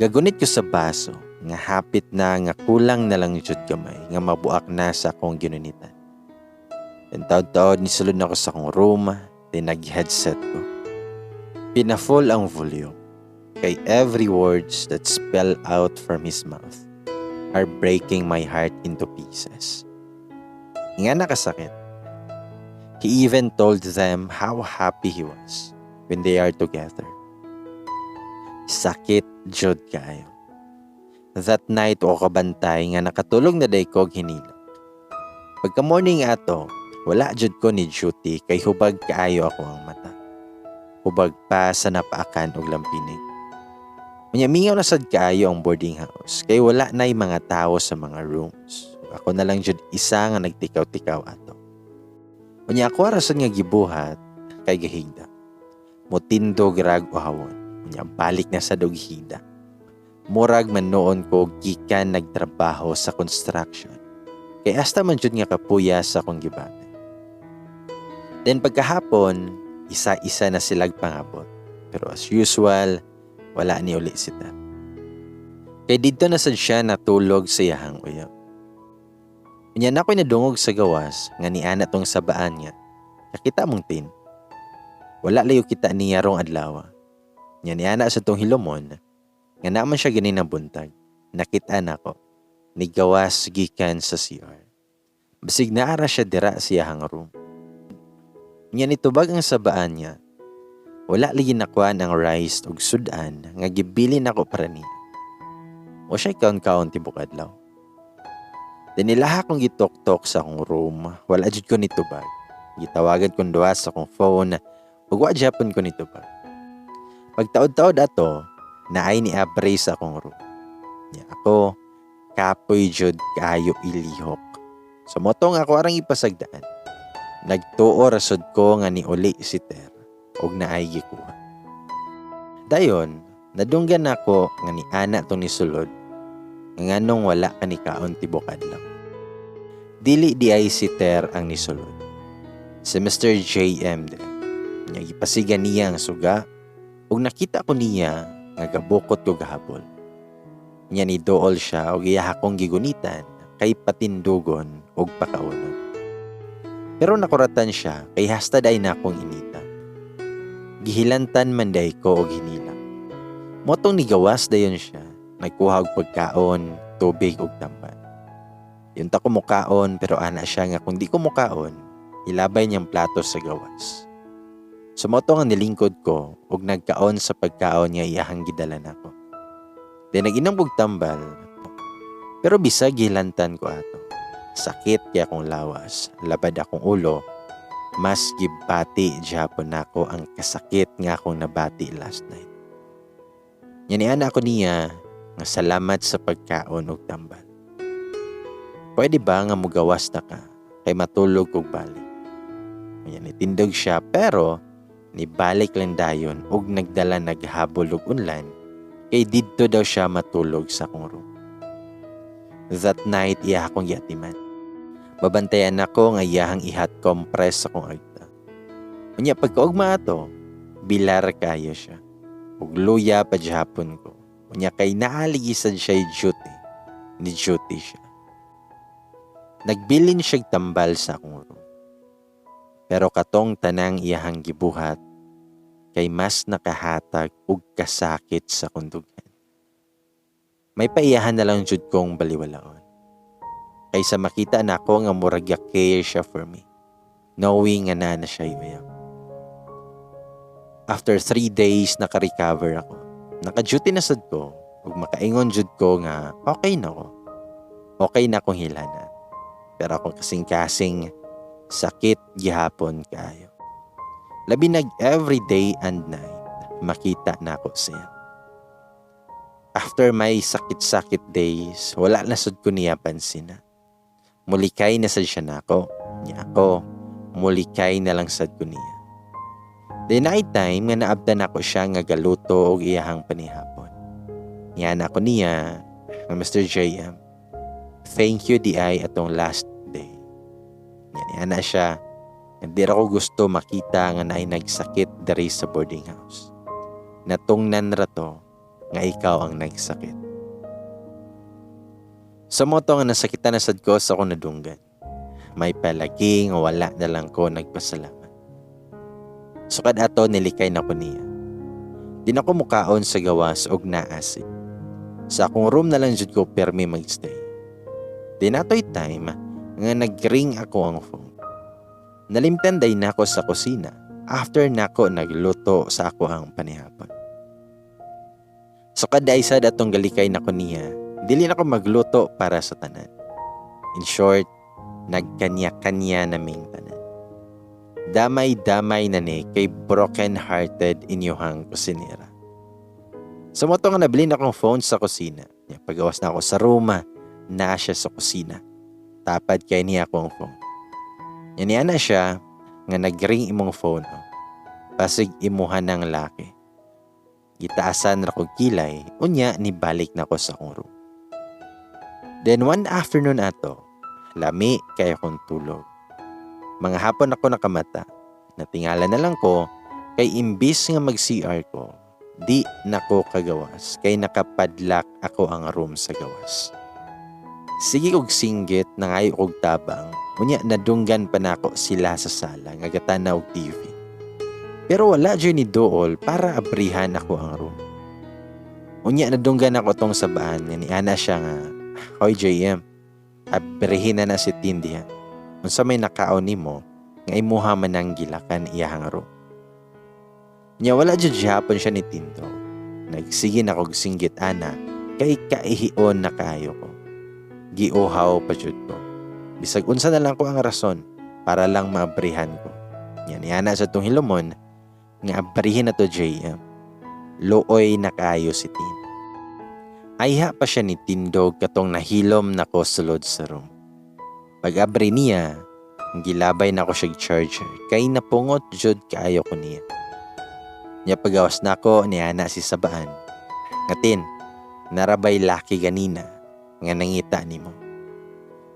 Gagunit ko sa baso nga hapit na nga kulang na lang jud gamay nga mabuak na sa akong ginunitan. And taod-taod nisulod na ko sa akong room, then nag-headset ko. Pina-full ang volume, kay every words that spell out from his mouth are breaking my heart into pieces. Nga nakasakit. He even told them how happy he was when they are together. Sakit jud kayo. That night o kabantay nga nakatulog na day ko hinila. Pagka morning ato, wala jud ko ni duty kay hubag kaayo ako ang mata. Hubag pa sa napaakan og lampinig. Mingaw na sad kaayo ang boarding house kay wala na'y mga tao sa mga rooms. Ako na lang jud isa nga nagtikaw-tikaw ato. Unya ako rason nga gibuhat kay gahigda. Mutindog rag o hawon. Unya balik na sa dughida. Murag man noon ko gikan nagtrabaho sa construction. Kay hasta man jud nga kapuya sa akong gibate. Then pagkahapon, isa-isa na silag pangabot. Pero as usual, wala ni uli si Tat. Kay dito na sad siya natulog sa iyahang uyab. Unya na ako'y nadungog sa gawas nga ni ana tong sabaan niya. Nakita mong tin. Wala layo kita niya rong adlaw. Nya ni ana sa tong Hilomon. Nga naman siya ganin ng buntag. Nakita na ko. Nigawas gikan sa CR. Basig naara siya dira siyahang room. Nya nitubag ang sabaan niya. Wala lagi nakuan ang rice ug sudan nga gibilin ako para niya. O siya kaon-kaon tibok adlaw. Dinilaha kong gitok-tok sa akong room. Wala jud ko nitubag. Gitawagan kong duha sa akong phone ug wa gyapon ko nitubag. Pagtaod-taod ato, naay ni Abre sa akong room. Nya ako, kapoy jud kaayo ilihok. So motong ako arang ipasagdaan. Nagtuo rasod ko nga ni uli si Ter og naay gikuha. Dayon, nadunggan ako nga ni ana tong nisulod. Nganong wala ka ni kaon tibok adlaw. Dili di ay si Ter ang nisulod. Si Mr. JM din. Nya gipasigan niya ang suga ug nakita ko niya nga gabukot ko gahapon. Nya ni dool siya og iya akong gigunitan kay patindugon og pakaunon. Pero nakuratan siya kay hasta day na akong inita. Gihilantan man day ko og hinila. Motong nigawas dayon siya, nagkuha og pagkaon, tubig ug tamban. Yun ta ko mukaon pero ana siya nga kung di ko mukaon, ilabay niyang plato sa gawas. Sumotong ang nilingkod ko ug nagkaon sa pagkaon nga iyahang gidalan ako. Then nag-inom og tambal. Pero bisag gilantan ko ato. Sakit kaya akong lawas, labad akong ulo. Mas gibati gyapon nako ang kasakit nga akong nabati last night. Yaniana ako niya nga salamat sa pagkaon ug tambal. Pwede ba nga mugawas na ka kay matulog og balik? Ayan, itindog siya pero nibalik lang dayon ug nagdala naghabol og unlan kay didto daw siya matulog sa akong room. That night iya akong yatiman. Babantayan ako nga iyahang ihat compress akong agta. Unya pagkaugma ato, bilar kayo siya. Ug luya pa gyapon ko. Unya kay naaligisan siya duty. Ni duty siya. Nagbilin siya tambal sa akong room. Pero katong tanang iyahang gibuhat, kay mas nakahatag ug kasakit sa kundugan. May paiyahan na lang jud kong baliwalaon. Kaysa makita na ako nga murag care siya for me, knowing nga na siya imayang. After 3 days, naka-recover ako. Naka-duty na sad ko, ug makaingon jud ko nga okay na ako. Okay na akong hilana. Pero ako kasing-kasing sakit gihapon kaayo. Labi nag every day and night, makita na ako siya. After my sakit-sakit days, wala na sad ko niya pansin na. Mulikay na sad siya na ako. Niya ako, mulikay na lang sad ko niya. The night time, nga naabdan ako siya nga galuto o iyahang panihapon. Yan ako niya, Mr. JM. Thank you di ay atong last day. Yan na siya. Hindi ako gusto makita nga naay nagsakit dari sa boarding house. Natungnan rato nga ikaw ang nagsakit. Sa moto nga nasakitan na sad ko sa akong nadunggan. May palaging wala na lang ko nagpasalamat. Sukad ato nilikay na ko niya. Di na ko mukaon sa gawas og naasi. Sa akong room na lang jud ko permi magstay. Di natoy time nga nagring ako ang phone. Nalimtanday na ako sa kusina after na ako nagluto sa ako ang panihapon. Sukad ay sad atong galikay na ko niya, dili na ko magluto para sa tanan. In short, nagkanya-kanya naming tanan. Damay-damay na ni kay broken-hearted inyuhang kusinera. Sa moto nga nabili na akong phone sa kusina. Pagawas na ako sa room, na siya sa kusina. Tapad kay niya akong phone. Yan na siya nga nagring imong phone. Pasig imuhan ng laki. Gitaasan ra kog kilay, unya ni balik na ko sa akong room. Then one afternoon ato, lami kay akong tulog. Mga hapon ako nakamata. Natingala na lang ko kay imbis nga mag-CR ko, di nako kagawas kay nakapadlak ako ang room sa gawas. Sige og singgit na ngayo og tabang, unya nadunggan pa nako sila sa sala nga gatanaw og TV. Pero wala dyan ni Dool para abrihan ako ang room. Unya nadunggan ako tong sabaan nga ni ana siya nga, "Hoy JM, abrihin na si Tindy ha. Unsa may nakaon nimo nga imuha man ang gilakan iyahang room." Nya wala jud hapon siya ni Tinto. Nagsige na kog singgit ana kay kaihion na kaayo ko. Giuhaw pa jud ko. Bisag unsa na lang ko ang rason para lang maabrihan ko. Yan na sa tong hilomon nga abrihin na to JM. Looy na kaayo si Tin. Ayha pa siya ni Tindog katong nahilom na ko sulod sa room. Pag-abri niya, gilabay na ko siya charger kay napungot jud kaayo ko niya. Nya pagawas na ko niya na si sabaan. Ngatin, narabay laki ganina nga nangita nimo.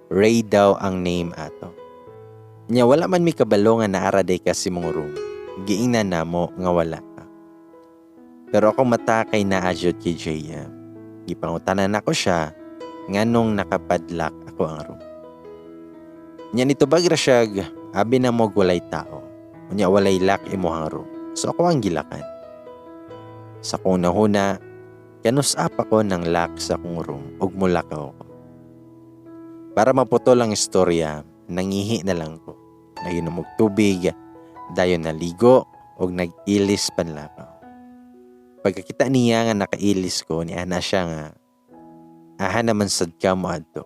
Ray daw ang name ato. Nya wala man mi kabalo nga naaraday ka si mong room. Giingnan na mo nga wala ka. Pero akong mata kay naajud kay JM. Gipangutanan ako siya nganong nakapadlak ako ang room. Nya nito bagra siya, abi na mo walay tao. Nya walay lock imuhang room. So ako ang gilakan. Sa kong nahuna, kanus-up ako ng lock sa kong room ug mulakaw ko. Para maputol ang istorya, nangihi na lang ko. Naginom og tubig, dayon naligo ug nag-ilis panlakaw. Pagkakita niya nga nakailis ko, ni ana siya nga, "Aha naman sad ka mo adto."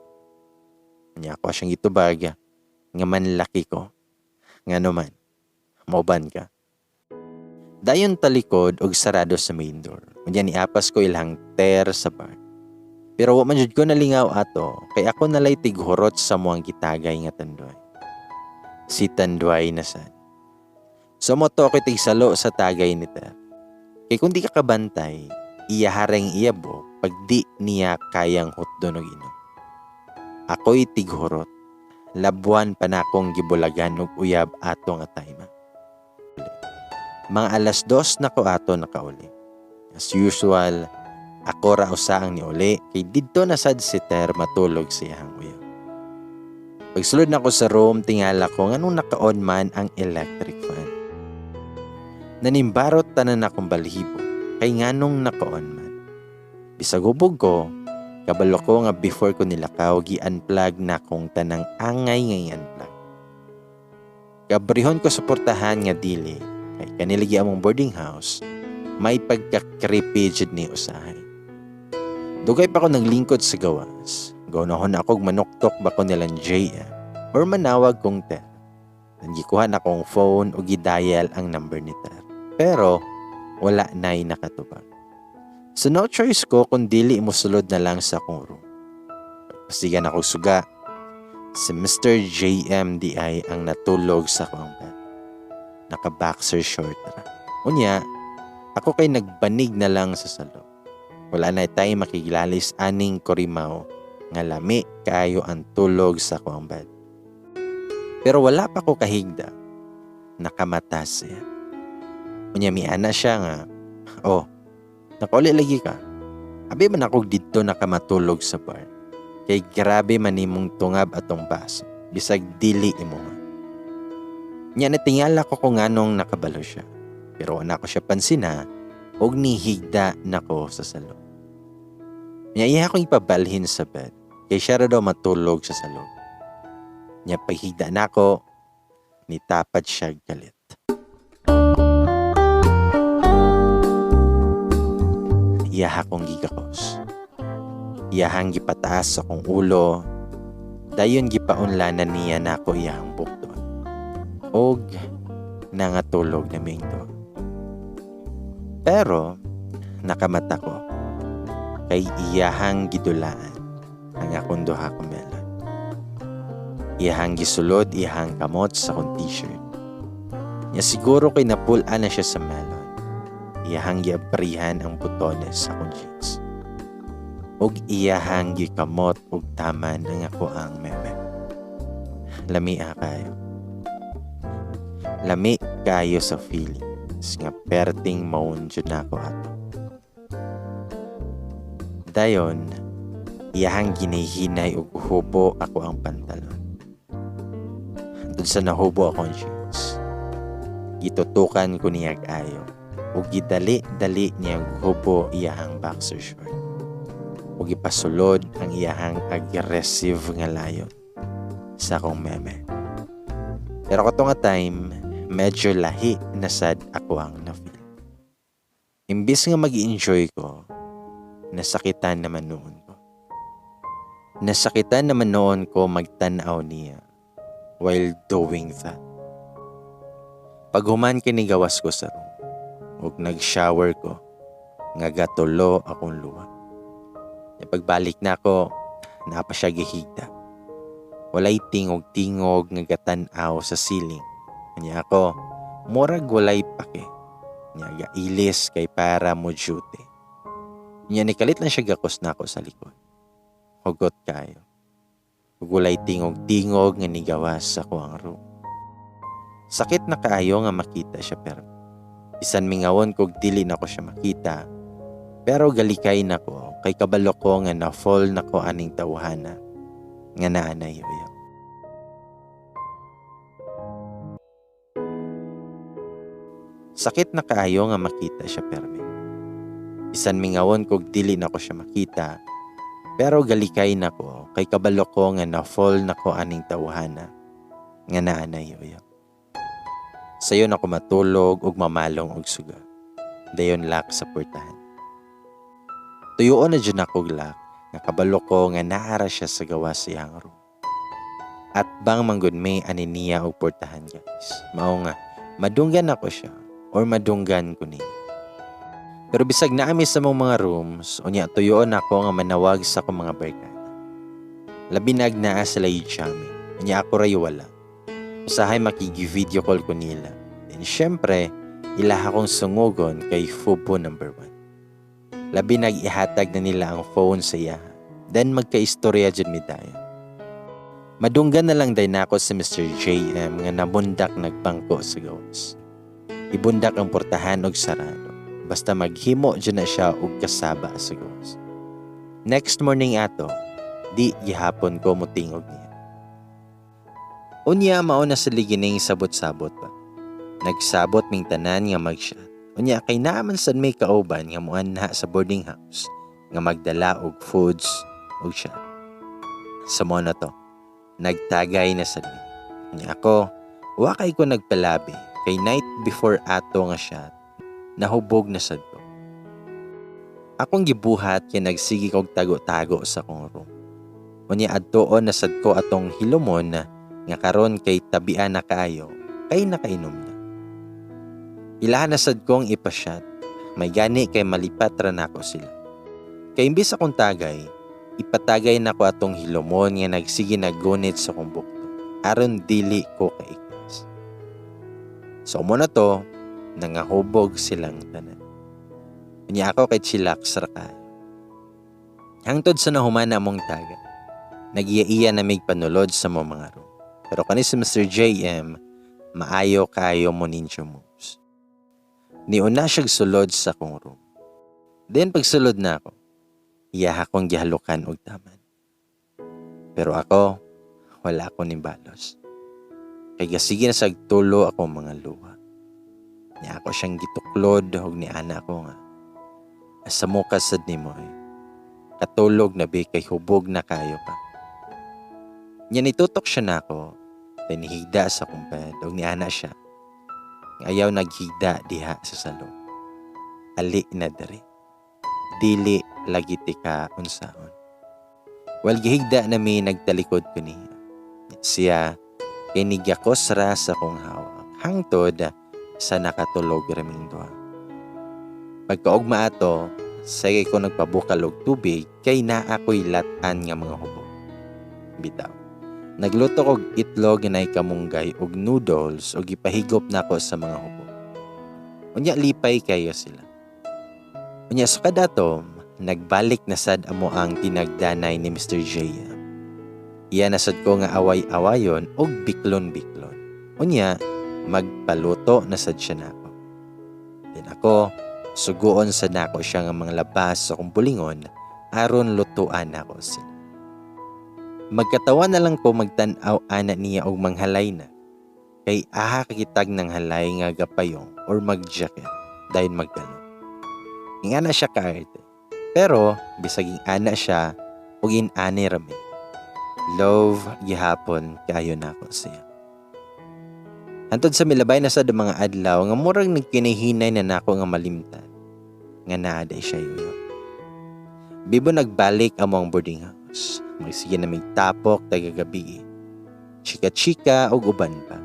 Nya ako siyang gitubag, nga manlaki ko. Nga naman, mauban ka. Dayon talikod og sarado sa main door. Unya niapas ko ilang ter sa bar. Pero wa man jud ko nalingaw ato, kay ako nalay tighurot sa muang gitagay nga tanduay. Si tanduay na sad. So mo to ko tigsalo sa tagay ni Ter. Kay kung di ka kabantay, iyahareng iyabo pag di niya kayang hutdon og inom. Ako'y tighurot. Labuan pa na akong gibulagan og uyab ato nga time. Mga 2:00 na ko ato nakauli. As usual, Ako ra usaang ni uli kay didto na sad si Ter matulog sa iyang uyab. Pagsulod na ko sa room, tingala ko nganong naka-on man ang electric fan. Nanimbarot tanan akong balhibo kay nganong naka-on man. Bisag hubog ko, kabalo ko nga before ko nilakaw, gi-unplug na kong tanang angay nga i-unplug. Kabrihon ko suportahan nga dili, kay kanilagi among boarding house, may pagka-creepy jud ni usahay. Dugay pa ko naglingkod sa gawas. Gaunahon ako manuktok ba ko nilang JM or manawag kong Ter. Nagikuha na akong phone o gidial ang number ni Ter. Pero wala na'y nakatubag. So no choice ko kung dili musulod na lang sa akong room. Pasigan ako suga. Si Mr. JM di ay ang natulog sa akong bed. Naka-boxer short ra. Unya, ako kay nagbanig na lang sa salo. Wala na tayo makigilalis aning korimaw nga lami kaayo ang tulog sa akong bed. Pero wala pa ko kahigda. Nakamata siya. Unya miana siya nga, "Oh, nakauli lagi ka. Abi man ako dito nakamatulog sa bar. Kay grabe man imong tungab atong baso. Bisag dili imo nga." Nya natingala ko kung anong nakabalo siya. Pero wala ko siya pansina og nihigda nako sa salo. Nya iya akong ipabalhin sa bed. Kay siya daw matulog sa salo. Nya paghigda nako, nitapat siya galit. Iya akong gigakos. Iyahang gipataas akong ulo. Dayon gipaunlanan niya nako iyang bukton. Og nangatulog na mingto. Pero nakamata ko kay iyahang gidulaan ang akong duha ka melon. Iyahang gisulod iyahang kamot sa akong t-shirt. Nya siguro kay napulaan na siya sa melon. Iyahang giabrihan ang butones sa akong jeans. Og iyahang gikamot og taman ang ako ang meme. Lami kayo. Lami kayo sa feelings nga perting maun jud nako ato. Dayon, iyahang ginihinay og hubo ako ang pantalon. Dun sa nahubo akong jeans, gitutukan ko niyag ayo ug gidali-dali niyang hubo iyahang boxer short. Ug ipasulod ang iyahang aggressive nga layon sa akong meme. Pero kato nga time, medyo lahi na sad ako ang na-feel. Imbis nga mag-enjoy ko, nasakitan naman noon ko. Nasakitan naman noon ko magtanaw niya while doing that. Paghuman kinigawas ko sa room, ug nag-shower ko, nga gatulo akong luwa. Pagbalik na ako, napa siya gihigda. Walay tingog-tingog nga gatan-aw sa ceiling. Kanya ako, murag walay pake. Nya gailis kay para mo duty. Nya nikalit lang siya gakos na ako sa likod. Hugot kayo. Walay tingog-tingog nga nigawas sa kuang room. Sakit na kaayo nga makita siya pero isan mingawon kog dili na ko siya makita. Pero galikay na ko kay kabalo ko nga na-fall na ko aning tawhana nga naanay uyab. Sakit na kaayo nga makita siya permi. Isan mingawon kog dili na ko siya makita. Pero galikay na ko kay kabalo ko nga na-fall na ko aning tawhana nga naanay uyab. Sayon ako matulog ug mamalong og suga. Dayon lak sa portahan. Tuyoon na dyan ako glak, nakabalo ko nga naara siya sa gawas sa iyang room. At bang manggod may aniniya o portahan guys. Mao nga, madunggan ako siya or madunggan ko niya. Pero bisag naami sa mga rooms, unya tuyoon ako nga manawag sa akong mga barkada. Labinag naa sila yuchami, unya ako ray wala. Usahay makigi-video call ko nila. And syempre, ilaha kong sungugon kay Fubo number 1. Labi nag-ihatag na nila ang phone sa iya. Then magka-istorya dyan mi dayo. Madunggan na lang day nako si Mr. JM nga nabundak nagbangko sa gawas. Ibundak ang portahan og sarado. basta maghimo dyan na siya og kasaba sa gawas. Next morning ato, di gihapon ko mutingog niya. Unya mao na sa ligining sabot-sabot pa. Nagsabot ming tanan nga mag-shot. Unya kay naaman sad may kauban nga muanha sa boarding house nga magdala og foods og shot. Sa mo na to, nagtagay na sad mi. Unya ako, wakay ko nagpalabi kay night before ato nga shot, nahubog na sad ko. Akong gibuhat kay nagsigi kog tago-tago sa kong room. Unya adtoon na sad ko atong hilumon nga karon kay tabian na kaayo kay nakainom na. Ilahan na sad kong ipasyat, may gani kay malipat ra nako sila. Kay imbis akong tagay, ipatagay nako atong hilumon nga nagsigi naggunit sa kong bukto, aron dili ko kaikas. So mo na to, nangahubog silang tanan. Unya ako kay chillax ra kayo. Hangtod sa nahuman na among taga, nagiya-iya na mig panulod sa mga room. Pero kani si Mr. JM, maayo kayo mo ninyo moves. Niuna siyang sulod sa kong room. Then pagsulod na ako, iyaha kong gihalukan og taman. Pero ako, wala ako nimbalos. Kay gasige na sagtulo ako mga luha. Niya ako siyang gituklod og niana ko nga. Asa mo kasad ni mo eh. Katulog na be kay hubog na kayo pa. Niya nitutok siya na ako, then higda sa kong bed og niana siya. Ayaw naghigda diha sa salon. Ali na diri. Dili lagi tika unsaon. Wal gihigda na may nagtalikod ko niya. Siya kinigakos ra sa kong hawak. Hangtod sa nakatulog raming duha. Pagkaugma ato, sige ko nagpabukal og tubig kay naa ko'y latan nga mga hubog. Bitaw. Nagluto kog itlog na kamunggay og noodles og ipahigop nako sa mga hubog. Unya lipay kayo sila. Unya sa kadato, nagbalik na sad amo ang tinagdanay ni Mr. JM. Iya nasad ko nga away-awayon og biklon-biklon. Unya, magpaluto na sad siya nako. Din ako, suguon sa nako siya nga mga labas sa kong bulingon aron lutuan nako sila. Magkatawa na lang ko magtanaw ana niya og manghalay na. Kay aha kakitag ng halay nga gapayong or magjacket dahil magdalo. Nga na siya kaarte. Pero bisaging ana siya og inani rami. Love gihapon kayo nako siya. Hantod sa milabay na sad mga adlaw nga murag nagkinahinay na nako nga malimtan. Nga naaday siya yuyo. Bibo nagbalik among boarding house. Magsige na may tapok tagagabi. Chika-chika o uban pa.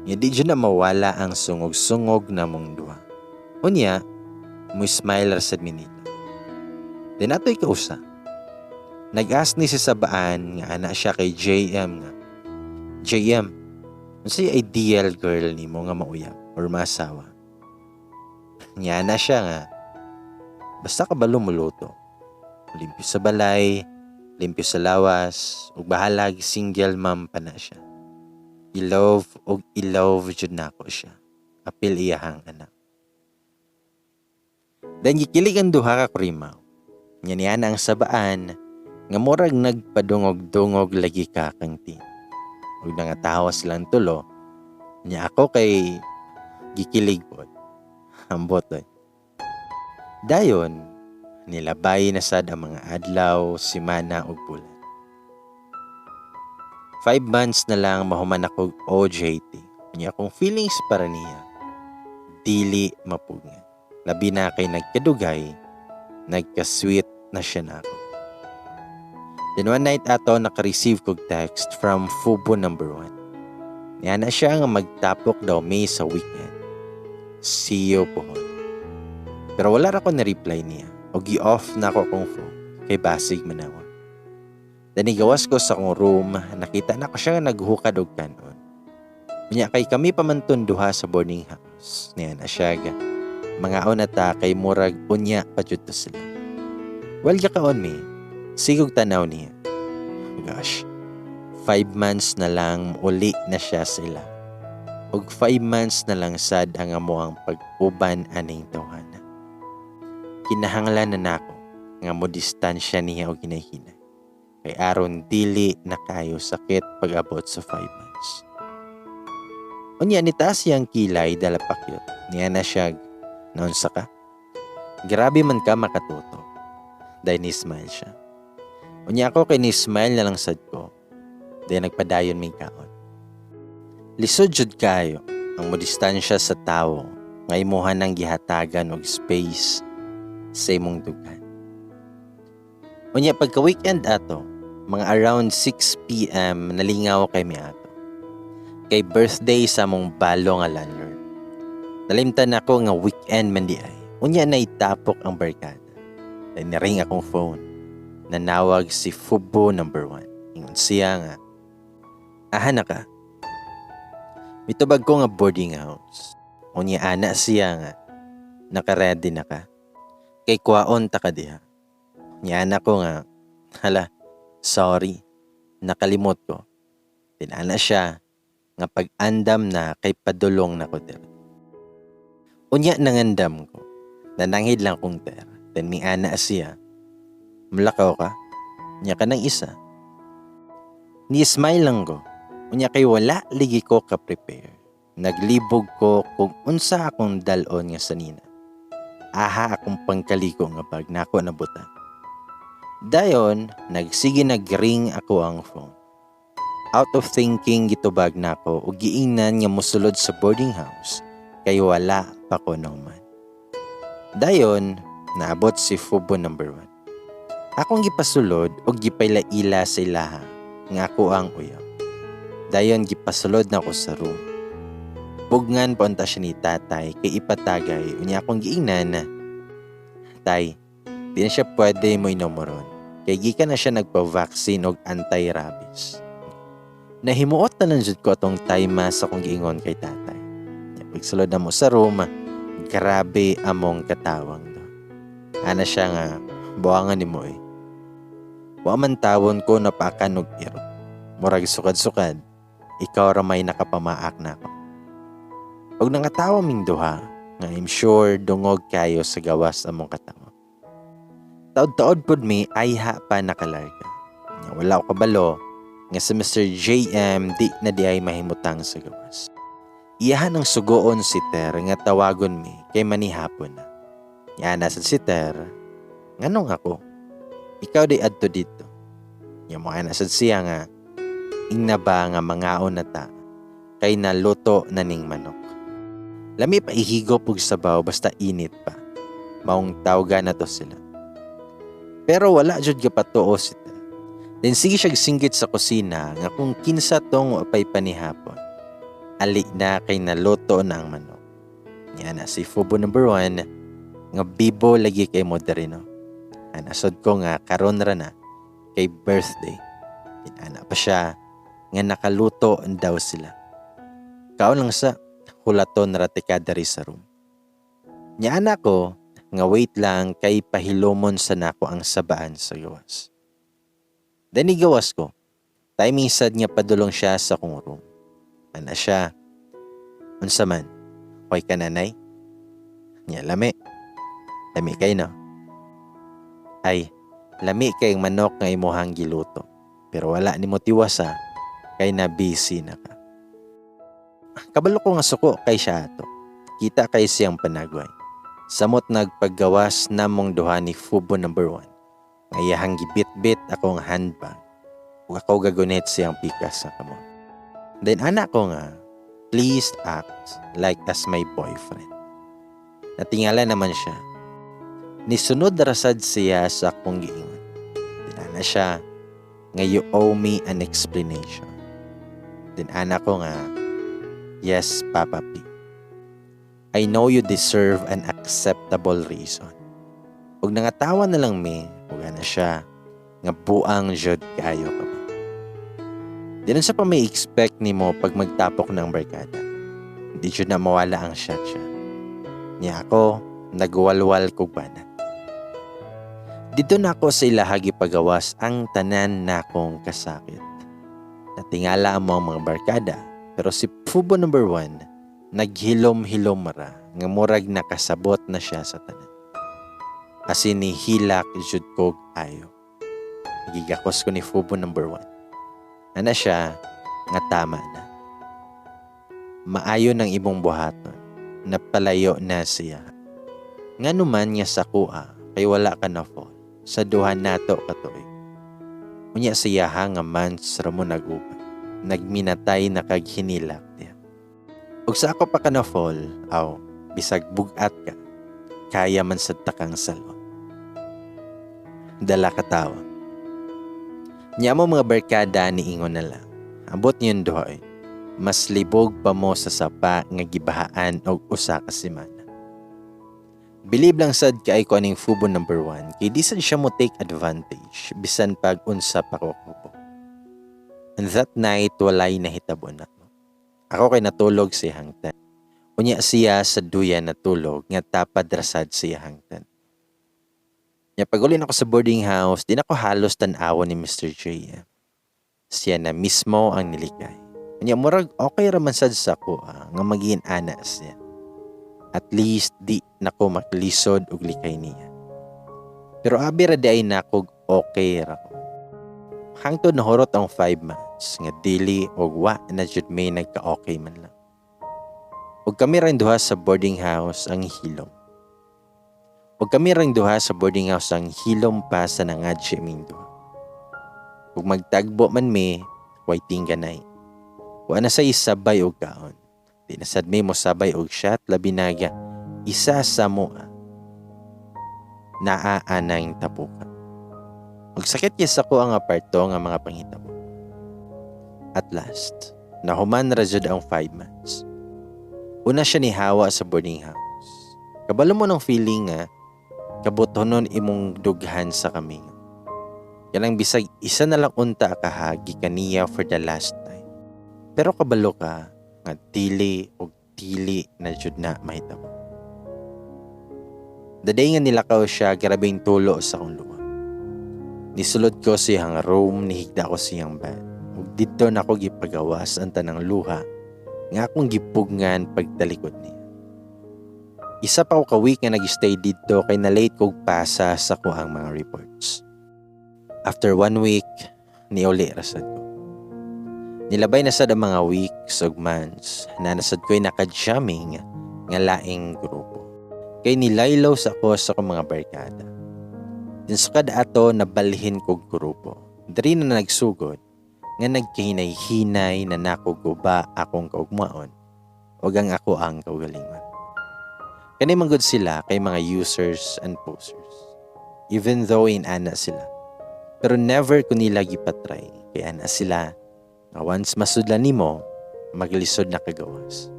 Nga di dyan na mawala ang sungog-sungog na mong duha. Unya, mo smile ra sad minito. Then ato'y kausa. Nag-ask ni si Sabaan nga ana siya kay JM nga. JM, unsay ideal girl ni mo nga mauyab or masawa? Nga na siya nga. Basta ka ba lumuluto? Limpyo sa balay, limpyo sa lawas, ug bahalag single mom pa na siya. I-love jud nako siya. Apil iyahang anak. Dan gikilig ang duha ka krimaw. Nya niya ang Sabaan nga murag nagpadungog-dungog lagi ka kang tin. Ug nangatawas lang tulo. Nya ako kay gikilig pod. Ambot doy. Dayon, nilabay na sad ang mga adlaw, simana ug bulan. 5 months na lang mahuman ako OJT. Nya akong feelings para niya, dili mapugngan. Labi na kay nagkadugay, nagka-sweet na siya na ako. Then one night ato naka-receive kog text from Fubo number 1. Niya na siya nga magtapok daw may sa weekend. See you pohon. Pero wala ra ko na-reply niya. O gi-off na ako kong phone kay basig manawa. Danigawas ko sa kong room, nakita na ko siya nga naghukad og kanon. Unya kay kami pamanton duha sa boarding house. Niya na siya ga. Mga onata kay murag unya pa jud to sila. Well, yakaon mi. Sigog tanaw niya. Gosh. 5 months na lang uli na siya sila. Og 5 months na lang sad ang amo ang pag-uban aning tawhana. kinahanglan na nako nga mo distansya niya o ginahinay. Kay aron dili na kayo sakit pag-abot sa 5 months. Unya nitaas siyang kilay dala pakyot. Niya na siya, naunsa ka? Grabe man ka makatuto. Dahil ni-smile siya. Unya ako kay ni-smile na lang sad ko. Dahil nagpadayon may kaon. Lisod jud kayo ang modistansya sa tao nga imuhan ng gihatagan og space sa imong dugan. Unya pagka-weekend ato, mga around 6 p.m. nalingaw kay mi ato. Kay birthday sa mong balo nga landlord. Nalimtan ako nga weekend man di ay. Unya na itapok ang barkada. Dahil naring akong phone. Nanawag si Fubo number 1. Ingon siya nga, na ka. Mitubag ko nga boarding house. Unya ana siya nga, nakaready na ka. Kay kwaon ta ka diha. Unya ana ko nga, hala, sorry, nakalimot ko. Tinana siya, nga pag-andam na kay padulong na ko der. Unya nangandam ko, nanangid lang kong ter. Then mi ana siya, mulakaw ka, unya ka ng isa. Ni-smile lang ko. Unya kay wala ligi ko ka-prepare. Naglibog ko kung unsa akong dalon nga sanina. Aha akong pangkaliko nga bag nako nabutan. Dayon, nagsige nagring ako ang phone. Out of thinking gitubag nako ug giingnan nga mosulod sa boarding house kay wala pa ko naman. Dayon, naabot si Fubo number 1. Akong gipasulod ug gipaylaila sa ilaha nga ako ang uyaw. Dayon gipasulod na ko sa room. Bugngan paunta siya ni tatay kay ipatagay unya akong giingnan na, tay, di na siya pwede mo inomoron. Kay gikan na siya nagpa-vaccine og anti-rabies. Nahimuot na lang jud ko atong time sa akong giingon kay tatay. Pagsulod na mo sa room, grabe among katawang do. Ana siya nga, buwangan ni mo eh. Wa man tawon ko napakan og iro. Murag sukad-sukad, ikaw ra may nakapamaak na ako. Pag nangatawa ming duha, nga I'm sure dungog kayo sa gawas among katawa. Taod-taod pod mi ay pa nakalarga. Wala ko kabalo, nga si Mr. JM di na di ay mahimutang sa gawas. Iyahan ang sugoon si Ter nga tawagon mi kay manihapon na. Yan nasa si Ter, nganong ako? Ikaw di adto dito. Yung mga nasad siya nga, ingna ba nga mangaon na ta, kay naluto na ning manok. Lami pa ihigop og sabaw basta init pa. Maong tawga na to sila. Pero wala jud gapatuo si Ter. Then sige siya singgit sa kusina nga kung kinsa tong wapay panihapon. Ali na kay naluto na ang manok. Yan na si Fubo number 1 nga bibo lagi kay moderino. Anasod ko nga karon ra na kay birthday. Inana pa siya nga nakaluto daw sila. Kao lang sa hulaton ratika dari sa room. Nyana ko nga wait lang kay pahilomon sa nako ang sabaan sa gawas. Then igawas ko. Timing sad nga padulong siya sa kong room. Ana siya. Unsa man? Okay ka nanay? Nya lami. Lami kay no? Ay, lami kay manok nga imuhang giluto. Pero wala ni mo tiwasa kay na busy na ka. Kabalo ko nga suko kay siya ato. Kita kay siyang panagway. Samot nagpaggawas namong duha ni Fubo number 1. Ngayahang gibit-bit akong handbag. Ug ako gagunit siyang pikas sa kamo. Then anak ko nga, please act like as my boyfriend. Natingala naman siya. Nisunod rasad siya sa akong giingon. Dinana siya, nga you owe me an explanation. Then anak ko nga, yes, Papa P. I know you deserve an acceptable reason. Ug nangatawa na lang mi, ug na siya, nga buang jud kayo ka ba. Di sa pa may expect ni mo pag magtapok ng barkada. Hindi jud na mawala ang shot siya. Niya ako, nagwalwal kog banat. Dito na ako sa ilahagi pagawas ang tanan na akong kasakit. Natingala mo ang mga barkada, pero si Fubo number 1, naghilom-hilom ra, nga murag nakasabot na siya sa tanan. Asin ni hilak jud ko ayo. Gigakos ko ni Fubo number 1. Ana siya nga tama na. Maayo ng ibong buhaton. Napalayo na siya. Nga numan nga sa kuha kay wala ka na fall. Sa duha nato katuig. Unya siya nga months ramo naguba. Nagminatay na kag hinilak niya. Ug sa ako pa ka na fall, bisag bugat ka, kaya man sa takang salon. Dala ka tawa. Nya mo mga barkada ni ingon na lang. Ambot niyon duha mas libog pa mo sa sapa nga gibahaan og usa ka semana. Believe lang sad kay ko aning Fubo number 1 kay di sad siya mo take advantage bisan pag unsa pa ko kupo. And that night walay nahitabo na. Ako kay natulog si hangtan. Unya siya sa duyan natulog nga tapad rasad siya hangtan. Nya paguli na ako sa boarding house, di na ko halos tan-awon ni Mr. J. Siya na mismo ang nilikay. Unya murag okay raman sad sa ko nga maging ana siya. At least di nako maklisod og likay niya. Pero abi ra di ay nakog okay ra ko. Hangtod nahurot ang 5 months nga dili og wa na jud may nagka-okay man lang. Ug kami rin duha sa boarding house ang hilom. Pa sa nangadje ming duha. Ug magtagbo man mi, way tingganay. Wa na sa isabay og kaon. Di na sad mi mo sabay og shot labi naga isa sa moa. Naaanang tapukan. Magsakit yes ako ang aparto nga mga panghitabo. At last, nahuman ra jud ang 5 months. Una siya ni Hawa sa boarding house. Kabalo mo ng feeling nga, kabutonon imong dughan sa kaming. Yan ang bisag isa na lang unta kahagi kaniya for the last time. Pero kabalo ka, nga tili o tili na jud na mahitabo. The day nga nilakaw siya, grabing tulo sa akong luwa. Nisulod ko siyang room, nihigda ko siyang bed. Ug dito na ako gipagawas ang tanang luha nga akong gipugngan pagtalikod niya. Isa pa ko ka week nga nag-stay dito kay na-late kog pasa sa kuhang mga reports. After 1 week, niuli rasad ko. Nilabay na sad ang mga weeks ug months na nasad ko'y naka-jamming nga laing grupo. Kay nilaylaw sa ako sa akong mga barkada. Dinsukad ato nabalhin kog grupo. Dari na nagsugod nga nagkahinay-hinay na nakuguba akong kaugmaon o ang ako ang kaugalingon. Kani manggod sila kay mga users and posters. Even though inana sila. Pero never ko nila gipatry kay ana sila nga once masudlan nimo maglisod na kagawas.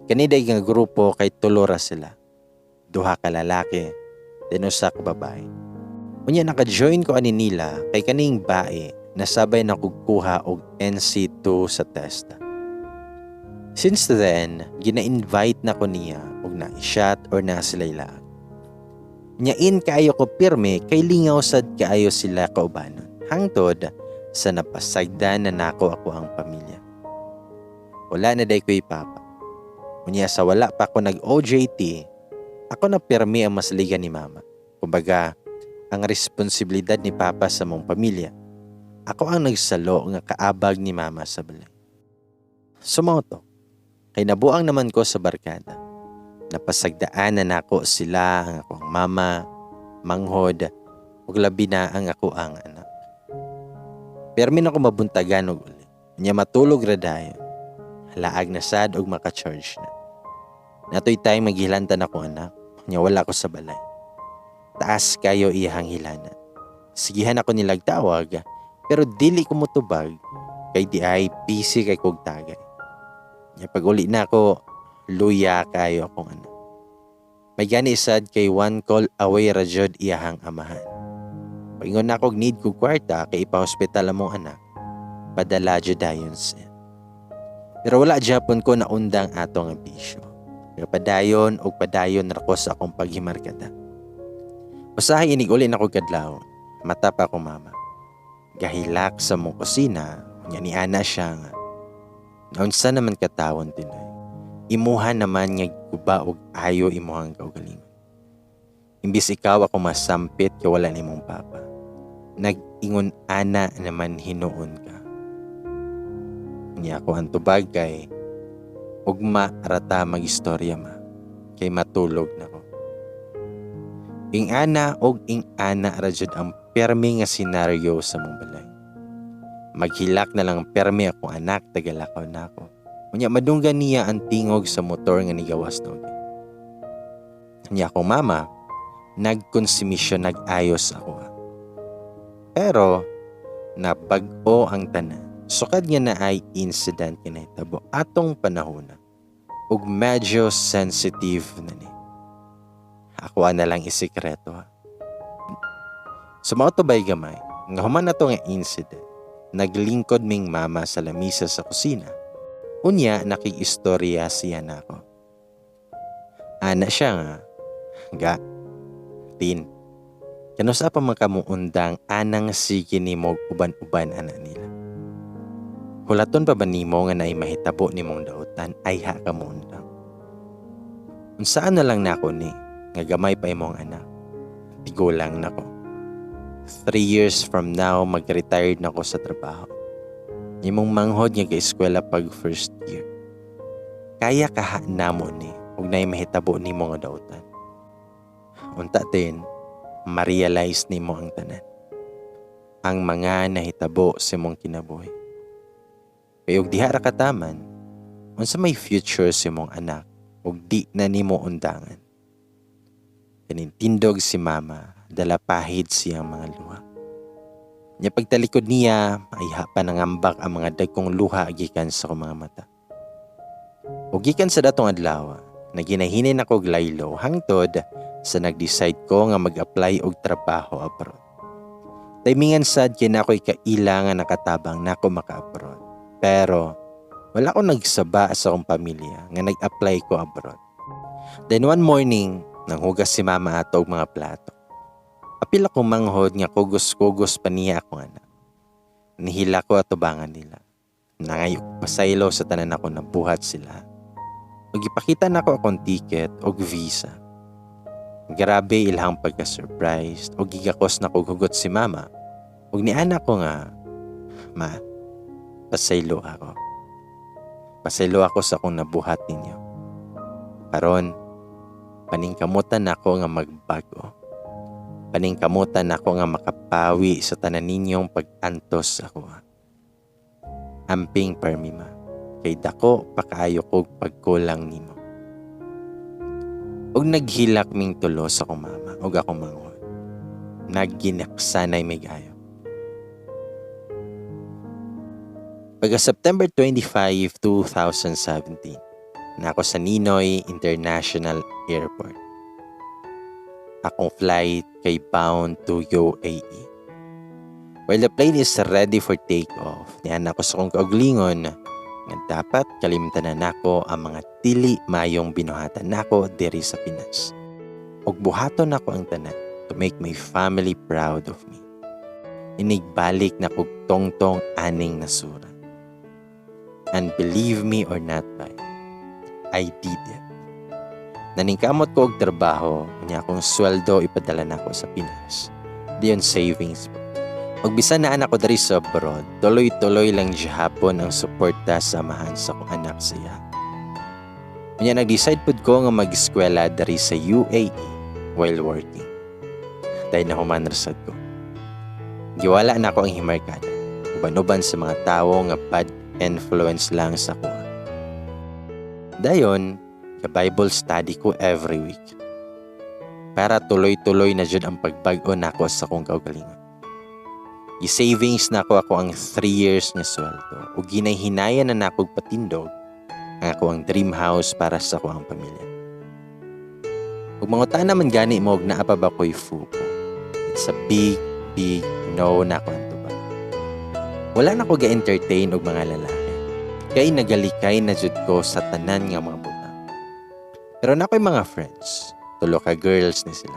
Kani day nga grupo kay tulora sila. Duha ka lalaki, then usa ka babae. Unya naka-join ko ani nila kay kaning bae nasabay na kukuha og NC2 sa testa. Since then, gina-invite na ko niya og na-shot or na silaylaan. Nyain kaayo ko pirme kay lingaw sad kaayo sila kaubanon. Hangtod sa napasagdan na nako ako ang pamilya. Wala na day ko'y papa. Unya sa wala pa ako nag-OJT, ako na pirme ang masaligan ni mama. Kumbaga, ang responsibilidad ni papa sa mong pamilya. Ako ang nagsalo nga kaabag ni mama sa balay. Sumoto, kay nabuang naman ko sa barkada. Napasagdaan na nako sila ang akong mama, manghod, ug labi na ang ako ang anak. Permin ako mabuntagan og uli. Nya matulog ra dayon. Laag na sad og maka-charge na. Natoy time maghilantan ako anak, nya wala ko sa balay. Taas kayo iyang hilana. Sigihan ako nilag tawag, pero dili ko motubag kay di ay busy kay kog tagay. Nya pag uli na ako, luya kayo akong anak. May gani sad kay 1 call away ra jud iyang amahan. Paingon na akong need ko kwarta kay ipa-hospital among anak. Padala jud dayon siya. Pero wala Japon ko na undang atong bisyo. Kaya padayon o padayon ra ko sa akong paghimarkada. Usahay inig uli na ko kadlaw. Mata pa ko mama. Gahilak sa mong kusina. Nya ni ana siya nga. Naunsa naman katawon tinoy. Imuha naman nga guba og ayo imuhang kaugalingon. Imbis ikaw ako masampit kay wala nimong papa. Nag-ingon ana naman hinuon ka. Niya ako ang tubag kay ugma arata mag-istorya ma. Kay matulog na ko. Ing ana og ing ana rajud ang permi nga senaryo sa mong balay. Maghilak na lang permi akong anak tagalakaw na ako. Unya madunggan niya ang tingog sa motor nga nigawas no. Niya akong mama, nagkonsumisyon nag-ayos ako. Pero nabag-o ang tanan. Sukad nga na ay incident kinahitabo atong panahon ug medyo sensitive na ni. Ako na lang isikreto ha. Sumauto bay gamay, nga human na to nga incident, naglingkod ming mama sa lamisa sa kusina. Unya, nakikistorya siya na ako. Ana siya nga, tin, kanusa pa makamuundang anang sige ni mo uban-uban ana nila. Hulaton pa ba nimo nga naay mahitabo nimong dautan ay ha ka muundang. Unsaan na lang nako ni, nga gamay pa imong anak. Tigo lang nako. 3 years from now, mag-retired na ko sa trabaho. Imong manghod nga ka-eskwela pag first year. Kaya kaha na mo ni, huwag na mahitabo ni mo nga dautan. Unta din, ma-realize ni mo ang tanan. Ang mga nahitabo sa mong kinabuhi. Kaya huwag diha ra kataman, unsa may future sa mong anak, huwag di na ni mo undangan. Kanintindog si mama, dala pahid siyang mga luha. Nya pagtalikod niya, ay panangambak ang mga dagkong luha gikan sa mga mata. O gikan sa datong adlaw, naginahinin ako og laylo hangtod sa nag-decide ko nga mag-apply og trabaho abroad. Timingan sad kay nako'y kaila nga nakatabang nako maka-abroad. Pero wala ko nagsaba sa akong pamilya nga nag-apply ko abroad. Then one morning, nanghugas si mama ato og mga plato. Apil ako manghod nga kugos-kugos pa niya akong anak. Nihila ko atubangan nila. Nangayok pasaylo sa tanan ako na buhat sila. Ug ipakita na ako akong ticket og visa. Grabe ilhang pagka-surprised og gigakos na kog hugot si mama. Ug ni anak ko nga, ma, pasaylo ako. Pasaylo ako sa akong nabuhat ninyo. Karon, paningkamutan ako nga magbago. Paningkamutan ako nga makapawi sa tanan ninyong pag-antos ako. Amping permima, kay dako pakaayo kog pagkulang nimo. Og naghilak ming tulo sa akong mama og akong manghod. Nagginaksanay migayo. Pagka September 25, 2017, na ako sa Ninoy International Airport. Akong flight kay bound to UAE. While the plane is ready for takeoff, niyan ako sa kong kauglingon nga dapat kalimtan na nako ang mga dili mayong binuhatan nako diri sa Pinas. Og buhaton nako ang tanan to make my family proud of me. Inigbalik na kog tongtong aning nasura. And believe me or not, I did it. Naningkamot ko og trabaho, niya akong sweldo ipadala na ako sa Pinas. Diyon savings po. Pagbisan na anak ko dari sa abroad, tuloy-tuloy lang hapon ang suporta samahan sa kong anak siya. Niya nag-decide po ko nga mag-eskwela dari sa UAE while working. Dahil na humanrasad ko. Giwala na ako ang himarkada. Uban-uban sa mga tao nga bad influence lang sa kuha. Dayon, ka-Bible study ko every week. Para tuloy-tuloy na jud ang pagbago nako sa kong kaugalingon. I-savings nako ako ang 3 years nga sweldo ug ginahinayan na nako patindog ang ako ang dream house para sa akong pamilya. Ug mangutan naman gani mo og naa pa ba ko'y fupo. It's a big no na ko anto ba. Wala na ko ga-entertain og mga lalaki. Kay nagalikay na jud ko sa tanan nga mga butang. Pero nako'y mga friends, tulo ka girls ni sila.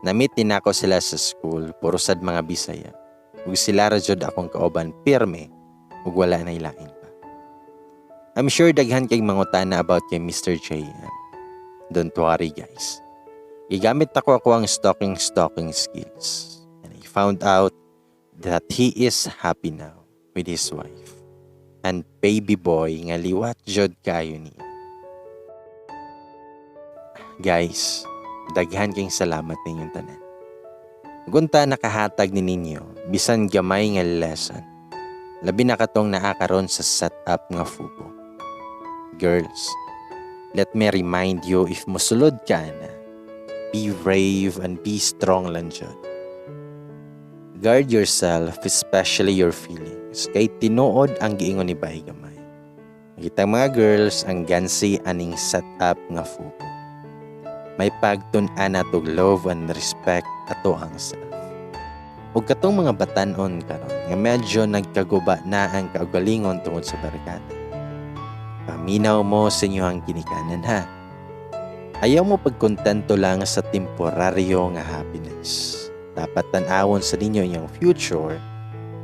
Na-meet din ako sila sa school, puro sad mga Bisaya. Ug sila ra jud akong kauban pirme ug wala na ilain pa. I'm sure daghan kay mangutana about kay Mr. JM. Don't worry guys. Gigamit ako ang stalking skills. And I found out that he is happy now with his wife. And baby boy nga liwat jud kayo niya. Guys, daghan kayong salamat ninyong tanan. Gunta nakahatag ni ninyo, bisan gamay nga lesson. Labi na katong naakaron sa setup nga fubo. Girls, let me remind you if musulod ka na, be brave and be strong lang jud. Guard yourself, especially your feelings, kay tinuod ang giingon ni Bay Gamay. Kitang mga girls ang gansi aning setup nga fubo. May pagtun-an natog love and respect ato ang self. Ug katong mga batan-on karon nga medyo nagkaguba na ang kaugalingon tungod sa barkada. Paminaw mo sa inyo ang ginikanan ha. Ayaw mo pagkontento lang sa temporaryo nga happiness. Dapat tan-awon sa ninyo inyong future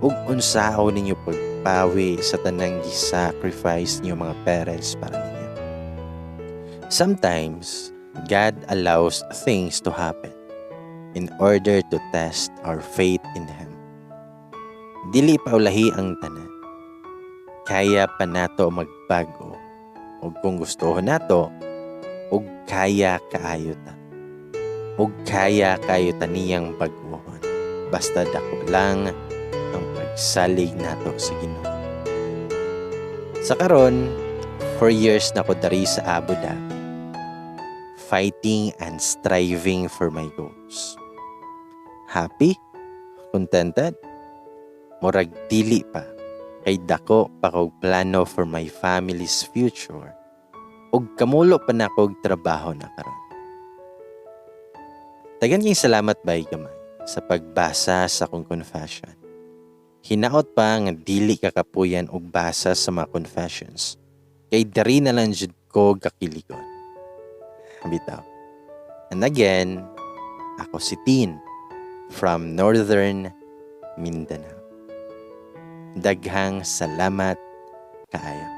ug unsaon ninyo pagpawi sa tanang gi-sacrifice niyo mga parents para ninyo. Sometimes God allows things to happen in order to test our faith in Him. Dili paulahi ang tanan. Kaya pa nato magbago. O kung gusto nato, o kaya kaayo ta. O kaya kayo taniyang baguhon. Basta dako lang ang pagsalig nato sa Ginoo. Sa karon, 4 years na ko dari sa Abu Dhabi, fighting and striving for my goals. Happy? Contented? Murag dili pa. Kay dako pa kog plano for my family's future. Ug kamulo pa na kog trabaho na karon. Dagan kayong salamat Bay Gamay sa pagbasa sa akong confession. Hinaot pa nga dili ka kapuyan og basa sa mga confessions. Kay diri na lang jud ko kakiligon. Bitaw. And again, ako si Tin from Northern Mindanao. Daghang salamat kaayo.